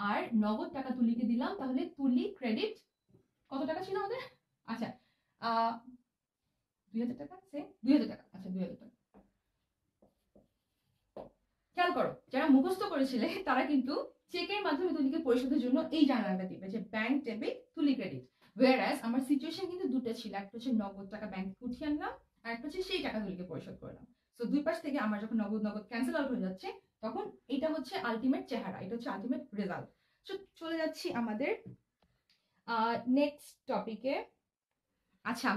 আর নগদ টাকা তুলিকে দিলাম তাহলে তুলি ক্রেডিট। কত টাকা ছিল আমাদের? আচ্ছা, 2,000 টাকা, সে 2,000 টাকা। আচ্ছা, 2,000 টাকা। খেয়াল করো, যারা মুখস্থ করেছিলে তারা কিন্তু চেকের মাধ্যমে তুলিকে পরিশোধের জন্য এই জার্নালটা দিবে যে ব্যাংক ডেবিট তুলি ক্রেডিট। ওয়্যারঅ্যাজ আমার সিচুয়েশন কিন্তু দুটো ছিল, একটা হচ্ছে নগদ টাকা ব্যাংক উঠিয়ে আনলাম, আর একটা হচ্ছে সেই টাকা তুলিকে পরিশোধ করলাম। সো দুই পাশ থেকে আমার যখন নগদ নগদ ক্যান্সেল আউট হয়ে যাচ্ছে তখন এটা হচ্ছে আলটিমেট চেহারা, এটা হচ্ছে আলটিমেট রেজাল্ট। সো চলে যাচ্ছি আমাদের নেক্সট টপিকে। আচ্ছা,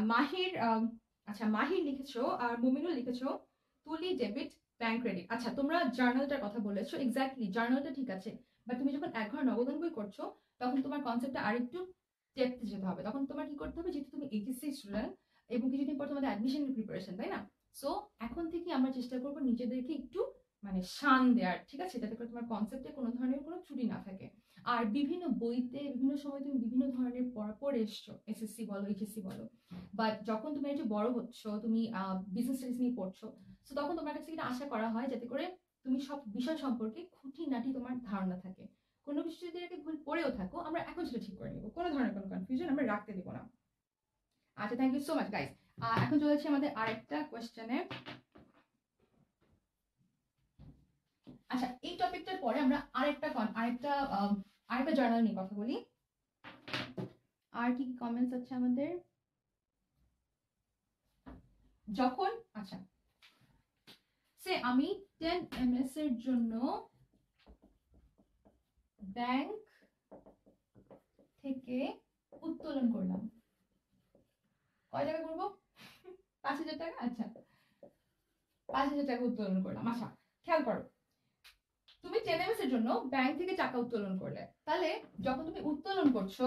মাহির লিখেছো আর মুমিনুল লিখেছো তুলি ডেবিট ব্যাংক ক্রেডিট। আচ্ছা, তোমরা জার্নালটার কথা বলেছো, এক্স্যাক্টলি জার্নালটা ঠিক আছে, বাট তুমি যখন এক ঘর নগদান বই করছো তখন তোমার কনসেপ্টটা আরেকটু ডেপথে যেতে হবে। তখন তোমার কি করতে হবে, যেহেতু তুমি এইচএসসি স্টুডেন্ট এবং কিছুদিন পর তোমাদের অ্যাডমিশনের প্রিপারেশন, তাই না? সো এখন থেকে আমরা চেষ্টা করবো নিজেদেরকে একটু মানে শান দেওয়ার, ঠিক আছে, যাতে করে তোমার কনসেপ্টে কোনো ধরনের কোনো ত্রুটি না থাকে। আর বিভিন্ন বইতে বিভিন্ন সময় তুমি বিভিন্ন ধরনের পড়া পড়ে এসছো, এসএসসি বলো এইচএসসি বলো, বাট যখন তুমি একটু বড় হচ্ছ, তুমি বিজনেস স্টাডিজ নিয়ে পড়ছো, তো তখন তোমার কাছে এটা আশা করা হয় যাতে করে তুমি সব বিষয় সম্পর্কে খুঁটিনাটি তোমার ধারণা থাকে। কোনো কিছু যদি এটাকে ভুল পড়েও থাকো আমরা এখন সেটা ঠিক করে নেবো, কোনো ধরনের কোনো কনফিউশন আমরা রাখতে দেবো না। আচ্ছা, thank you so much guys. এখন চলে যাচ্ছে আমাদের আরেকটা কোয়েশ্চেনে। আচ্ছা, এই টপিকটার পরে আমরা আরেকটা জার্নাল নিয়ে কথা বলি। আর কি কি কমেন্টস আছে আমাদের? যখন আচ্ছা সে আমি 10 ms এর জন্য ব্যাংক থেকে উত্তোলন করলাম, কয় টাকা করবো? 5,000 টাকা। আচ্ছা 5,000 টাকা উত্তোলন করলাম। আচ্ছা খেয়াল করো, তুমি 10 ms এর জন্য ব্যাংক থেকে টাকা উত্তোলন করলে, তাহলে যখন তুমি উত্তোলন করছো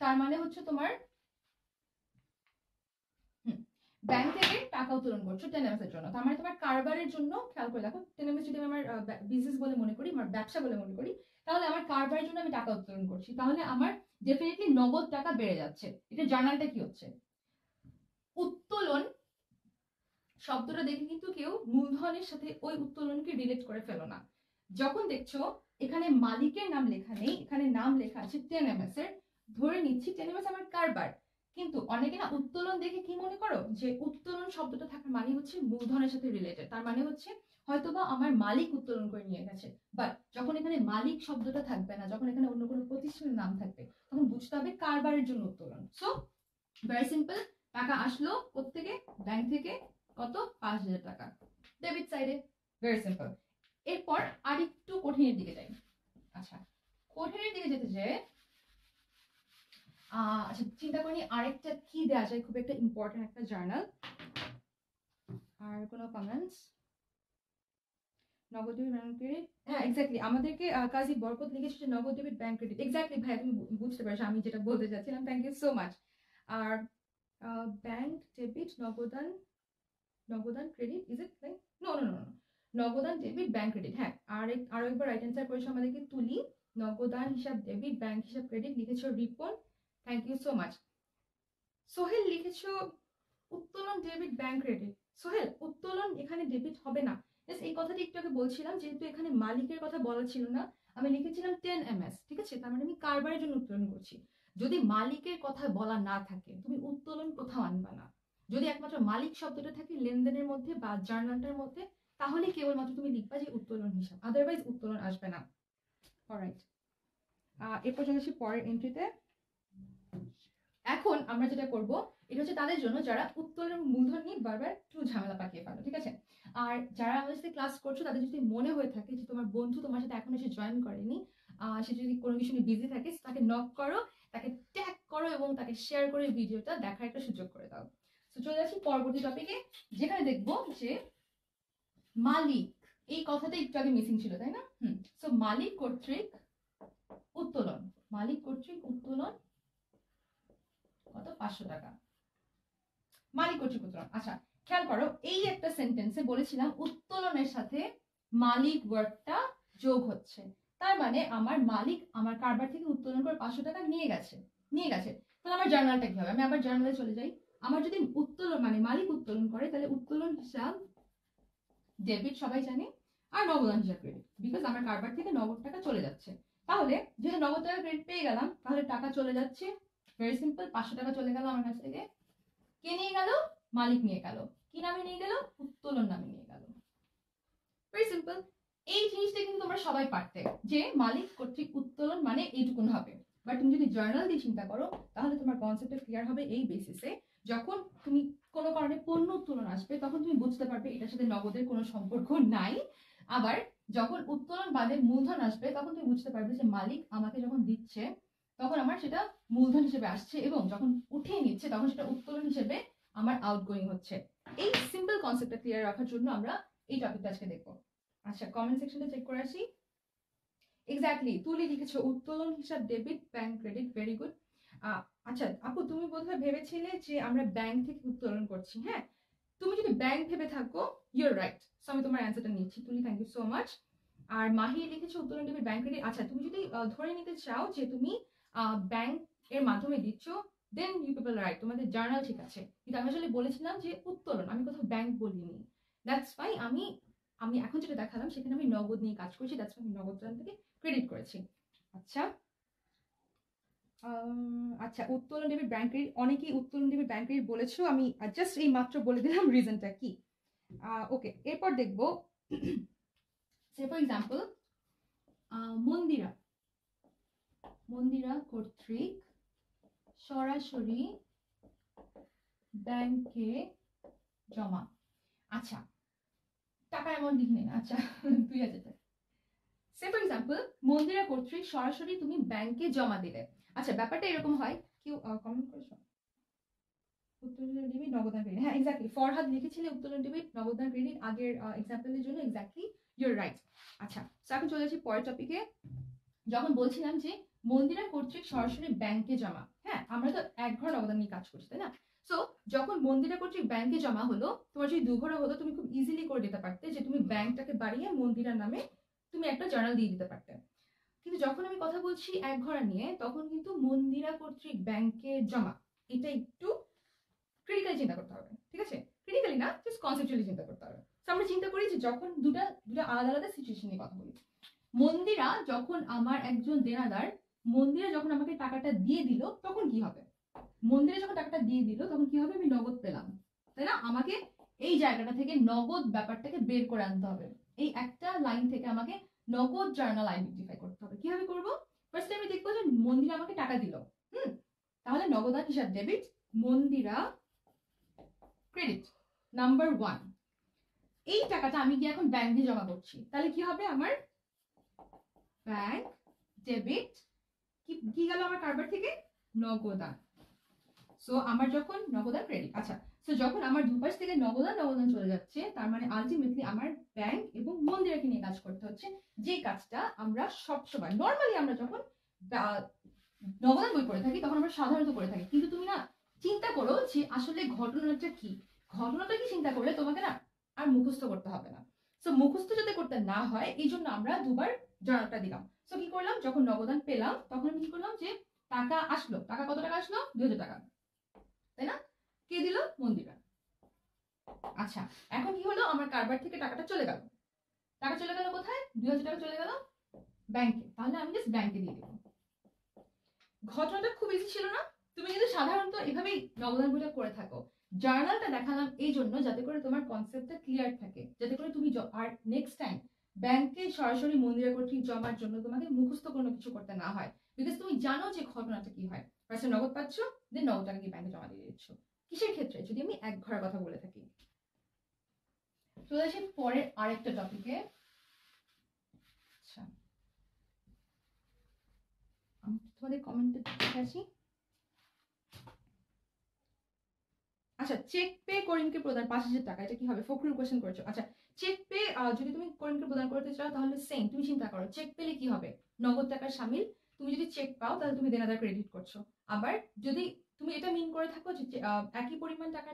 তার মানে হচ্ছে তোমার ব্যাংক থেকে টাকা উত্তোলন করছো 10 ms এর জন্য, তার মানে তোমার কারবারের জন্য। খেয়াল করে দেখো, 10 ms যদি আমি আমার বিজনেস বলে মনে করি, আমার ব্যবসা বলে মনে করি, তাহলে আমার কারবারের জন্য আমি টাকা উত্তোলন করছি, তাহলে আমার ডেফিনেটলি নগদ টাকা বেড়ে যাচ্ছে। এটা জার্নালটা কি হচ্ছে, উত্তোলন শব্দটা দেখে কিন্তু কেউ মূলধনের সাথে ওই উত্তোলনকে রিলেট করে ফেলো না। যখন দেখছো এখানে মালিকের নাম লেখা নেই, এখানে নাম লেখা আছে 10 ms এর, ধরে নিচ্ছি 10 ms আমার কারবার। কিন্তু অনেকে না উত্তোলন দেখে কি মনে করো, যে উত্তোলন শব্দটা থাকার মানে হচ্ছে মূলধনের সাথে রিলেটেড, তার মানে হচ্ছে হয়তোবা আমার মালিক উত্তোলন করে নিয়ে গেছে। বাট যখন এখানে মালিক শব্দটা থাকবে না, যখন এখানে অন্য কোনো প্রতিষ্ঠানের নাম থাকবে, তখন বুঝতে হবে কারবারের জন্য উত্তোলন। সো ভেরি সিম্পল, টাকা আসলো কোত্থেকে? ব্যাংক থেকে। কত? 5,000 টাকা ডেবিট সাইডে। Very simple. এরপর আরেকটু কঠিনের দিকে যাই। আচ্ছা কঠিনের দিকে যেতে যে আচ্ছা চিন্তা করি আরেকটা কি দেওয়া যায়, খুব একটা ইম্পর্টেন্ট একটা জার্নাল। আর কোনো কমেন্টস? নগদ ডেবিট ব্যাংক ক্রেডিট, হ্যাঁ এক্স্যাক্টলি আমাদেরকে কাজী বরকত লিখেছে নগদ ডেবিট ব্যাংক ক্রেডিট। এক্স্যাক্টলি ভাই তুমি বুঝতে পারছো আমি যেটা বলতে চাচ্ছিলাম, থ্যাংক ইউ সো মাচ। আর ব্যাংক ডেবিট নগদান credit, is it like no no no নগদান ডেবিট ব্যাংক ক্রেডিট। হ্যাঁ আরো একবার রাইট অ্যান্সার করেছো আমাদেরকে তুলি, নগদান হিসাব ডেবিট, ব্যাংক হিসাব ক্রেডিট লিখেছো Ripon, thank you so much. Sohel লিখেছো উত্তোলন ডেবিট ব্যাংক ক্রেডিট। সোহেল উত্তোলন এখানে ডেবিট হবে না, এই কথাটি একটু আগে বলছিলাম, যেহেতু এখানে মালিকের কথা বলা ছিল না, আমি লিখেছিলাম 10 ms, ঠিক আছে, তার মানে আমি কারবারের জন্য উত্তোলন করছি। যদি মালিকের কথা বলা না থাকে তুমি উত্তোলন কোথাও আনবা না। যদি একমাত্র মালিক শব্দটা থাকে লেনদেনের মধ্যে বা জার্নালটার মধ্যে, তাহলে কেবলমাত্র তুমি লিখবা যে উত্তোলন হিসাব, আদারওয়াইজ উত্তোলন আসবে না। অলরাইট, এরপর চলে আসি পরের এন্ট্রিতে। এখন আমরা যেটা করব এটা হচ্ছে তাদের জন্য যারা উত্তোলন মূলধন নিয়ে বারবার একটু ঝামেলা পাকিয়ে ফেলো, ঠিক আছে। আর যারা আমাদের সাথে ক্লাস করছো তাদের যদি মনে হয়ে থাকে যে তোমার বন্ধু তোমার সাথে এখনো এসে জয়েন করেনি, সে যদি কোনো কিছু নিয়ে বিজি থাকে, তাকে নক করো, তাকে ট্যাগ করো এবং তাকে শেয়ার করে ভিডিওটা দেখার একটা সুযোগ করে দাও। তো চলে আসি পরবর্তী টপিকে, যেখানে দেখবো যে মালিক, এই কথাটা একটু আগে মিসিং ছিল তাই না? সো মালিক কর্তৃক উত্তোলন, মালিক কর্তৃক উত্তোলন কত? 500 টাকা মালিক কর্তৃক উত্তোলন। আচ্ছা খেয়াল করো, এই একটা সেন্টেন্সে বলেছিলাম উত্তোলনের সাথে মালিক ওয়ার্ডটা যোগ হচ্ছে, তার মানে আমার মালিক আমার কারবার থেকে উত্তোলন করে 500 টাকা নিয়ে গেছে। তাহলে আমার জার্নালটা কি হবে? আমি আবার জার্নালে চলে যাই। আমার যদি উত্তোলন মানে মালিক উত্তোলন করে, তাহলে উত্তোলন হিসাব ডেবিট সবাই জানে, আর নগদান হিসাব ক্রেডিট, বিকজ আমার কারবার থেকে নগদ টাকা চলে যাচ্ছে। তাহলে যেহেতু নগদ টাকা ক্রেডিট পেয়ে গেলাম, তাহলে টাকা চলে যাচ্ছে। ভেরি সিম্পল, 500 টাকা চলে গেল আমার কাছ থেকে। কে নিয়ে গেল? মালিক নিয়ে গেল। কি নামে নিয়ে গেল? উত্তোলন নামে নিয়ে গেল। Very simple. এই জিনিসটা কিন্তু তোমরা সবাই পারতে, যে মালিক কর্তৃক উত্তোলন মানে এইটুকুন হবে। বাট তুমি যদি জার্নাল দিয়ে চিন্তা করো, তাহলে তোমার কনসেপ্টটা ক্লিয়ার হবে এই বেসিসে, যখন তুমি কোনো কারণে পণ্য উত্তোলন আসবে তখন তুমি বুঝতে পারবে এটার সাথে নগদের কোনো সম্পর্ক নাই। আবার যখন উত্তোলন বাদে মূলধন আসবে, তখন তুমি বুঝতে পারবে যে মালিক আমাকে যখন দিচ্ছে তখন আমার সেটা মূলধন হিসেবে আসছে, এবং যখন উঠিয়ে নিচ্ছে তখন সেটা উত্তোলন হিসেবে আমার আউটগোয়িং হচ্ছে। এই সিম্পল কনসেপ্টটা ক্লিয়ার রাখার জন্য আমরা এই টপিকটা আজকে দেখবো। আচ্ছা কমেন্ট সেকশনটা চেক করে আসি। এক্স্যাক্টলি তুলি লিখেছো উত্তোলন হিসাব debit bank credit, very good. আচ্ছা আপু তুমি বোধহয় ভেবেছিলে যে আমরা ব্যাংক থেকে উত্তোলন করছি। হ্যাঁ, তুমি যদি ব্যাংক ভেবে থাকো, ইউর রাইট। সো আমি তোমার অ্যান্সারটা নিচ্ছি তুলি, থ্যাংক ইউ সো মাচ। আর মাহি লিখেছো উত্তোলন ডেবিট ব্যাংক ক্রেডিট। আচ্ছা তুমি যদি ধরে নিতে চাও যে তুমি ব্যাংক এর মাধ্যমে দিচ্ছ, দেন ইউ পিপল রাইট, তোমাদের জার্নাল ঠিক আছে। কিন্তু আমি আসলে বলেছিলাম যে উত্তোলন, আমি কোথাও ব্যাংক বলিনি। দ্যাটস ফাই আমি এখন যেটা দেখালাম সেখানে আমি নগদ নিয়ে কাজ করছি, দ্যাটস আমি নগদ থেকে ক্রেডিট করেছি। আচ্ছা আচ্ছা উত্তোলন ডেবিট ব্যাংক ক্রেডিট, অনেকেই উত্তোলন ডেবিট ব্যাংক ক্রেডিট বলেছো, আমি জাস্ট এই মাত্র বলে দিলাম রিজনটা কি। ওকে এরপর দেখবো, সে ফর এক্সাম্পল মন্দিরা মন্দিরা কর্তৃক সরাসরি ব্যাংকে জমা। আচ্ছা, টাকা অ্যামাউন্ট লিখে নিন। আচ্ছা 2000 টাকা। সে ফর এক্সাম্পল মন্দিরা কর্তৃক সরাসরি তুমি ব্যাংকে জমা দিলে। আচ্ছা, ব্যাপারটা এরকম হয়, কেউ কমেন্ট করেছো উত্তোলন ডেবিট নগদান ক্রেডিট? হ্যাঁ এক্স্যাক্টলি, ফরহাদ লিখেছিলে উত্তোলন ডেবিট নগদান ক্রেডিট আগের এক্সাম্পলের জন্য। Exactly, your right. আচ্ছা, এখন চলে আসি পরের টপিকে। যখন বলছিলাম যে মন্দিরা কর্তৃক সরাসরি ব্যাংকে জমা, হ্যাঁ আমরা তো এক ঘর নগদান নিয়ে কাজ করছি তাই না? সো যখন মন্দিরা কর্তৃক ব্যাংকে জমা হলো, তোমার যদি দুঘরে হতো তুমি খুব ইজিলি করে দিতে পারতে যে তুমি ব্যাংকটাকে বাড়িয়ে মন্দিরার নামে তুমি একটা জার্নাল দিয়ে দিতে পারতে। কিন্তু যখন আমি কথা বলছি এক ঘর নিয়ে, তখন কিন্তু মন্দিরা কর্তৃক ব্যাংকে জমা, এটা একটু ক্রিটিক্যালি চিন্তা করতে হবে। ঠিক আছে, ক্রিটিক্যালি না, জাস্ট কনসেপচুয়ালি চিন্তা করতে হবে। তো আমরা চিন্তা করি যে যখন দুটা আলাদা আলাদা সিচুয়েশন নিয়ে কথা বলি। মন্দিরা যখন আমার একজন দেনাদার, মন্দিরা যখন আমাকে টাকাটা দিয়ে দিল তখন কি হবে? মন্দিরে যখন টাকাটা দিয়ে দিল তখন কি হবে? আমি নগদ পেলাম তাই না? আমাকে এই জায়গাটা থেকে নগদ ব্যাপারটাকে বের করে আনতে হবে। এই একটা লাইন থেকে আমাকে নগদ জার্নাল আইডেন্টিফাই করতে হবে। কিভাবে করব? ফার্স্টে আমি দেখবো যে মন্দিরা আমাকে টাকা দিল, তাহলে নগদান হিসাব ডেবিট, মন্দিরা ক্রেডিট। নাম্বার 1, এই টাকাটা আমি কি এখন ব্যাংকে জমা করছি, তাহলে কি হবে? আমার ব্যাংক ডেবিট কি গেল আমার কারবার থেকে? নগদান। সো আমার যখন নগদান ক্রেডিট। আচ্ছা, সো যখন আমার দুপাশ থেকে নগদান চলে যাচ্ছে, তার মানে আলটিমেটলি আমার ব্যাংক এবং মন্দিরাকে নিয়ে কাজ করতে হচ্ছে, যে কাজটা আমরা সবসময় নর্মালি আমরা যখন নগদান বই পড়ে থাকি তখন আমরা সাধারণত করে থাকি। কিন্তু তুমি না চিন্তা করো যে আসলে ঘটনাটা কি, ঘটনাটা কি চিন্তা করলে তোমাকে না আর মুখস্থ করতে হবে না। সো মুখস্থ যাতে করতে না হয় এই জন্য আমরা দুবার জার্নালটা দিলাম। সো কি করলাম, যখন নগদান পেলাম তখন আমি কি করলাম যে টাকা আসলো, টাকা কত টাকা আসলো? 2000 টাকা তাই না? কে দিল? মন্দিরা। আচ্ছা, এখন কি হলো? আমার কারবার থেকে টাকাটা চলে গেল। টাকা চলে গেল কোথায়? 2000 টাকা চলে গেল ব্যাংকে। তাহলে আমি জাস্ট ব্যাংকে দিয়ে দেবো। ঘটনাটা খুব ইজি ছিল না? তুমি কিন্তু সাধারণত এভাবেই নগদান বইটা করে থাকো। জার্নালটা দেখালাম এই জন্য যাতে করে তোমার কনসেপ্টটা ক্লিয়ার থাকে, যাতে করে তুমি আর নেক্সট টাইম ব্যাংকে সরাসরি মন্দিরা কর্তৃক জমার জন্য তোমাকে মুখস্থ কোনো কিছু করতে না হয়। বিকজ তুমি জানো যে ঘটনাটা কি হয়। ফার্স্টে নগদ পাচ্ছ, দেন নগদ টাকা কি ব্যাংকে জমা দিয়ে দিচ্ছ। কিসের ক্ষেত্রে? যদি আমি এক ঘরের কথা বলে থাকি। চলে আসি পরের আরেকটা টপিকে। আচ্ছা, আমি তোমাদের কমেন্টে দেখে আসি। আচ্ছা, চেক পে করিমকে প্রদান 5000 টাকা, এটা কি হবে? ফখরুল কোশ্চেন করেছো। আচ্ছা, চেক পে যদি তুমি করিমকে প্রদান করতে চাও তাহলে সেম, তুমি চিন্তা করো চেক পেলে কি হবে? নগদ টাকার শামিল। তুমি যদি চেক পাও তাহলে তুমি দেনাদার ক্রেডিট করছো। আবার যদি তুমি এটা মিন করে থাকো যে একই পরিমাণ টাকা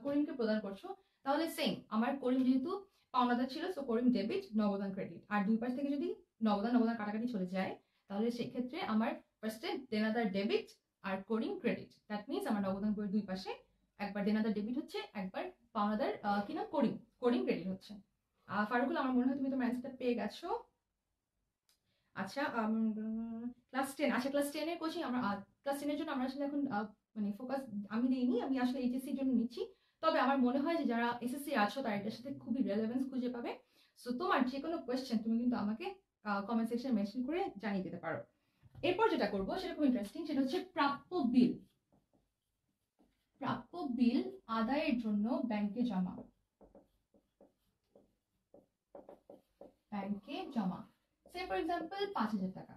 করিমকে প্রদান করছো, তাহলে সেম, আমার করিম যেহেতু পাওনাদার ছিল, সো করিম ডেবিট, নগদান ক্রেডিট। আর দুই পাশ থেকে যদি নগদান কাটাকাটি চলে যায়, তাহলে সেক্ষেত্রে আমার ফার্স্টে দেনাদার ডেবিট আর করিম ক্রেডিট। দ্যাট মিনস আমার নগদান বইয়ের দুই পাশে একবার দেনাদার ডেবিট হচ্ছে, একবার পাওনাদার কি নাম করিম ক্রেডিট হচ্ছে। ফারুকুল, আমার মনে হয় তুমি তোমার অ্যান্সারটা পেয়ে গেছো। আচ্ছা, ক্লাস 10। আচ্ছা, ক্লাস 10 এর কোচিং আমরা ক্লাস 10 এর জন্য আমরা আসলে এখন মানে ফোকাস আমি দেইনি, আমি আসলে এইচএসসি এর জন্য নিচ্ছি। তবে আমার মনে হয় যে যারা এসএসসি আছো তারা এটার সাথে খুবই রেলেভেন্স খুঁজে পাবে। সো তোমার যে কোনো কোয়েশ্চেন তুমি কিন্তু আমাকে কমেন্ট সেকশনে মেনশন করে জানিয়ে দিতে পারো। এরপর যেটা করবো সেটা খুব ইন্টারেস্টিং, সেটা হচ্ছে প্রাপ্য বিল। প্রাপ্য বিল আদায়ের জন্য ব্যাংকে জমা। ব্যাংকে জমা, সে ফর এক্সাম্পল 5000 টাকা।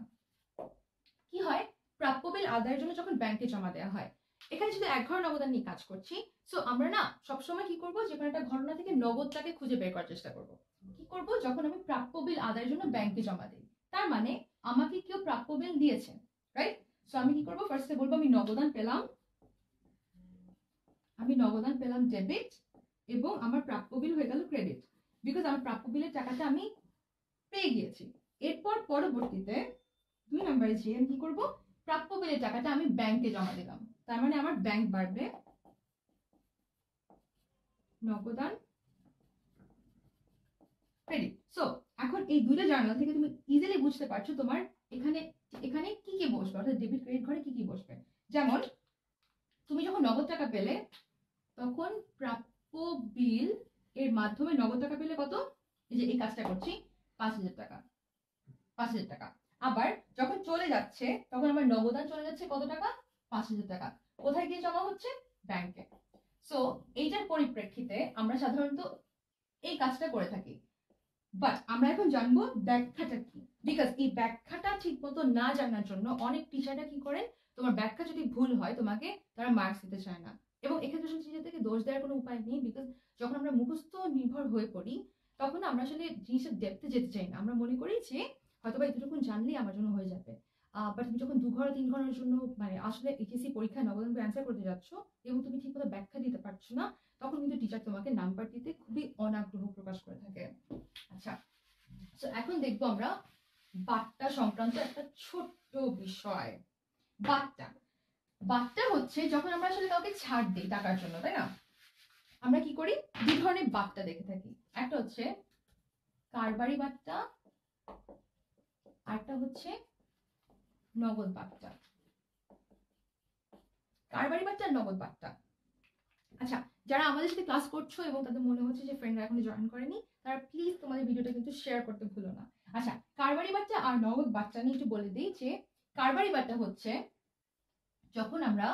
কি হয়? প্রাপ্য বিল আদায়ের জন্য যখন ব্যাংকে জমা দেওয়া হয়, এখানে শুধু এক ঘর নগদান নিয়ে কাজ করছি। সো আমরা না সবসময় কি করবো, যে কোনো একটা ঘটনা থেকে নগদটাকে খুঁজে বের করার চেষ্টা করব। কি করব? যখন আমি প্রাপ্য বিল আদায়ের জন্য ব্যাংকে জমা দিই, তার মানে আমাকে কেউ প্রাপ্য বিল দিয়েছে, রাইট? সো আমি কি করবো? ফার্স্টে বলবো আমি নগদান পেলাম ডেবিট, এবং আমার প্রাপ্য বিল হয়ে গেল ক্রেডিট, বিকজ আমার প্রাপ্য বিলের টাকাটা আমি পেয়ে গিয়েছি। এরপর পরবর্তীতে 2 নম্বরে যে আমি কি করবো? প্রাপ্য বিলের টাকাটা আমি ব্যাংকে জমা দিলাম, তার মানে আমার ব্যাংক বাড়বে, নগদান ক্রেডিট। সো এখন এই দুইটা জার্নাল থেকে তুমি ইজিলি বুঝতে পারছো তোমার এখানে এখানে কি কি বসবে, অর্থাৎ ডেবিট ক্রেডিট ঘরে কি কি বসবে। যেমন তুমি যখন নগদ টাকা পেলে তখন প্রাপ্য বিল এর মাধ্যমে নগদ টাকা পেলে কত? এই যে এই কাজটা করছি, 5000 টাকা। 5,000 টাকা। আবার যখন চলে যাচ্ছে তখন আমার নগদান চলে যাচ্ছে কত টাকা? 5,000 টাকা। কোথায় গিয়ে জমা হচ্ছে? ব্যাংকে। সো এইটার পরিপ্রেক্ষিতে আমরা সাধারণত এই কাজটা করে থাকি। বাট আমরা এখন জানবো ব্যাখ্যাটা কি, বিকজ এই ব্যাখ্যাটা ঠিক মতো না জানার জন্য অনেক টিচাররা কি করেন, তোমার ব্যাখ্যা যদি ভুল হয় তোমাকে তারা মার্কস দিতে চায় না। এবং এক্ষেত্রে আসলে টিচারদেরকে দোষ দেওয়ার কোনো উপায় নেই, বিকজ যখন আমরা মুখস্থ নির্ভর হয়ে পড়ি তখন আমরা আসলে জিনিসের ডেপথে যেতে চাই না। আমরা মনে করি যে হয়তোবা এতটুকু জানলেই আমার জন্য হয়ে যাবে। বাট তুমি যখন 2 ঘন্টা 3 ঘন্টার জন্য মানে আসলে এইচএসসি পরীক্ষায় নবদন অ্যান্সার করতে যাচ্ছ এবং তুমি ঠিক মতো ব্যাখ্যা দিতে পারছো না, তখন কিন্তু টিচার তোমাকে নাম্বার দিতে খুবই অনাগ্রহ প্রকাশ করে থাকে। আচ্ছা, তো এখন দেখবো আমরা বাট্টা সংক্রান্ত একটা ছোট্ট বিষয়। বাট্টা বাট্টা হচ্ছে যখন আমরা আসলে কাউকে ছাড় দিই টাকার জন্য, তাই না? আমরা কি করি, দুই ধরনের বাট্টা দেখে থাকি। একটা হচ্ছে কারবারি বাট্টা, আরেকটা হচ্ছে নগদ বাট্টা। কারবারি বাট্টা আর নগদ বাট্টা। আচ্ছা, যারা আমাদের সাথে ক্লাস করছো এবং তাদের মনে হচ্ছে যে ফ্রেন্ডরা এখনো জয়েন করেনি, তারা প্লিজ তোমাদের ভিডিওটা কিন্তু শেয়ার করতে ভুলো না। আচ্ছা, কারবারি বাট্টা আর নগদ বাট্টা নিয়ে একটু বলে দিই যে কারবারি বাট্টা হচ্ছে যখন আমরা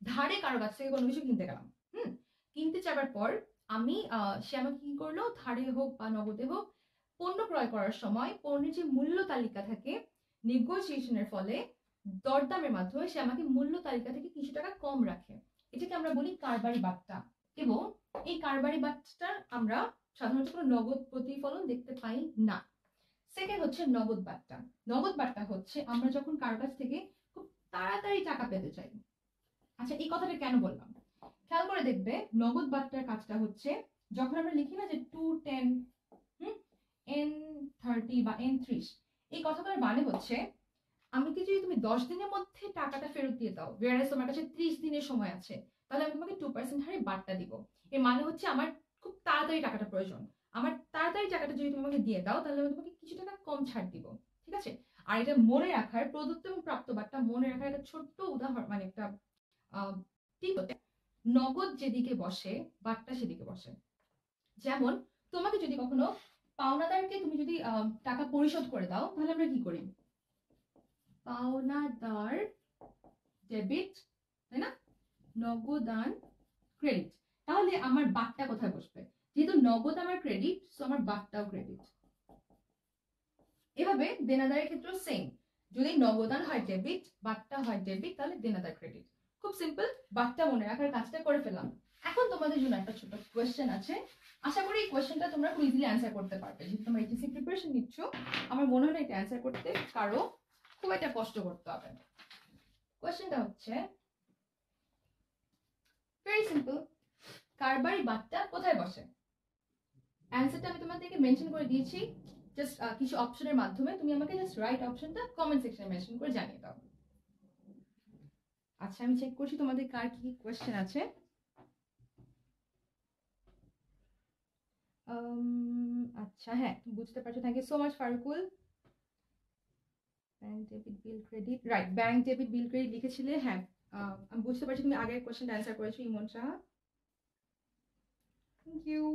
ধারে কারো কাছ থেকে কোনো কিছু কিনতে গেলাম, কিনতে যাবার পর আমি সে আমাকে কি করলো, ধারে হোক বা নগদে হোক, পণ্য ক্রয় করার সময় পণ্যের যে মূল্য তালিকা থাকে, নেগোসিয়েশনের ফলে দরদামের মাধ্যমে সে আমাকে মূল্য তালিকা থেকে কিছু টাকা কম রাখে। এটাকে আমরা বলি কারবারি বাট্টা। এবং এই কারবারি বাট্টাটার আমরা সাধারণত কোনো নগদ প্রতিফলন দেখতে পাই না। সেকেন্ড হচ্ছে নগদ বাট্টা। নগদ বাট্টা হচ্ছে আমরা যখন কারো কাছ থেকে খুব তাড়াতাড়ি টাকা পেতে চাই। আচ্ছা, এই কথাটা কেন বললাম, খেয়াল করে দেখবে নগদ বাট্টার কাজটা হচ্ছে যখন আমরা লিখি না যে 210 N30 বা N30, এই কথাটার মানে হচ্ছে আমাকে যদি তুমি 10 দিনের মধ্যে টাকাটা ফেরত দিয়ে দাও, whereas তোমার কাছে 30 দিনের সময় আছে, তাহলে আমি তোমাকে 2% হারে বাট্টা দিব। এর মানে হচ্ছে আমার খুব তাড়াতাড়ি টাকাটা প্রয়োজন, আমার তাড়াতাড়ি টাকাটা যদি তুমি আমাকে দিয়ে দাও তাহলে আমি তোমাকে কিছু টাকা কম ছাড় দিব। ঠিক আছে? আর এটা মনে রাখার, প্রদত্ত এবং প্রাপ্ত বাট্টা মনে রাখার একটা ছোট্ট উদাহরণ, মানে একটা ঠিক হচ্ছে, নগদ যেদিকে বসে বাট্টা সেদিকে বসে। যেমন তোমাকে যদি কখনো পাওনাদারকে তুমি যদি টাকা পরিশোধ করে দাও, তাহলে আমরা কি করি, পাওনাদার ডেবিট, তাই না, নগদান ক্রেডিট। তাহলে আমার বাট্টা কোথায় বসবে? যেহেতু নগদ আমার ক্রেডিট, সো আমার বাট্টাও ক্রেডিট। এভাবে দেনাদারের ক্ষেত্রেও সেম, যদি নগদান হয় ডেবিট, বাট্টা হয় ডেবিট, তাহলে দেনাদার ক্রেডিট। খুব সিম্পল, বাট্টা মনে রাখার কাজটা করে ফেলাম। এখন তোমাদের জন্য একটা ছোট কোয়েশ্চেন আছে, আশা করি এই কোয়েশ্চেনটা তোমরা খুব ইজিলি অ্যান্সার করতে পারবে। যেহেতু তোমরা এইচএসসি প্রিপারেশন নিচ্ছ, আমার মনে হয় এটা অ্যান্সার করতে কারো খুব একটা কষ্ট করতে হবে। কোয়েশ্চেনটা হচ্ছে ভেরি সিম্পল, কারবারি বাট্টা কোথায় বসে? অ্যান্সারটা আমি তোমাদেরকে মেনশন করে দিয়েছি, জাস্ট কিছু অপশনের মাধ্যমে তুমি আমাকে জাস্ট রাইট অপশনটা কমেন্ট সেকশনে মেনশন করে জানিয়ে দাও। আচ্ছা, আমি চেক করছি তোমাদের কার কি কি কোয়েশ্চেন আছে। আচ্ছা, হ্যাঁ বুঝতে পারছো, thank you so much Farukul. Bank debit bill credit, right, bank debit bill credit লিখেছিলে, হ্যাঁ আমি বুঝতে পারছি তুমি আগের কোয়েশ্চেনটা অ্যান্সার করেছো। Imon Saha, thank you.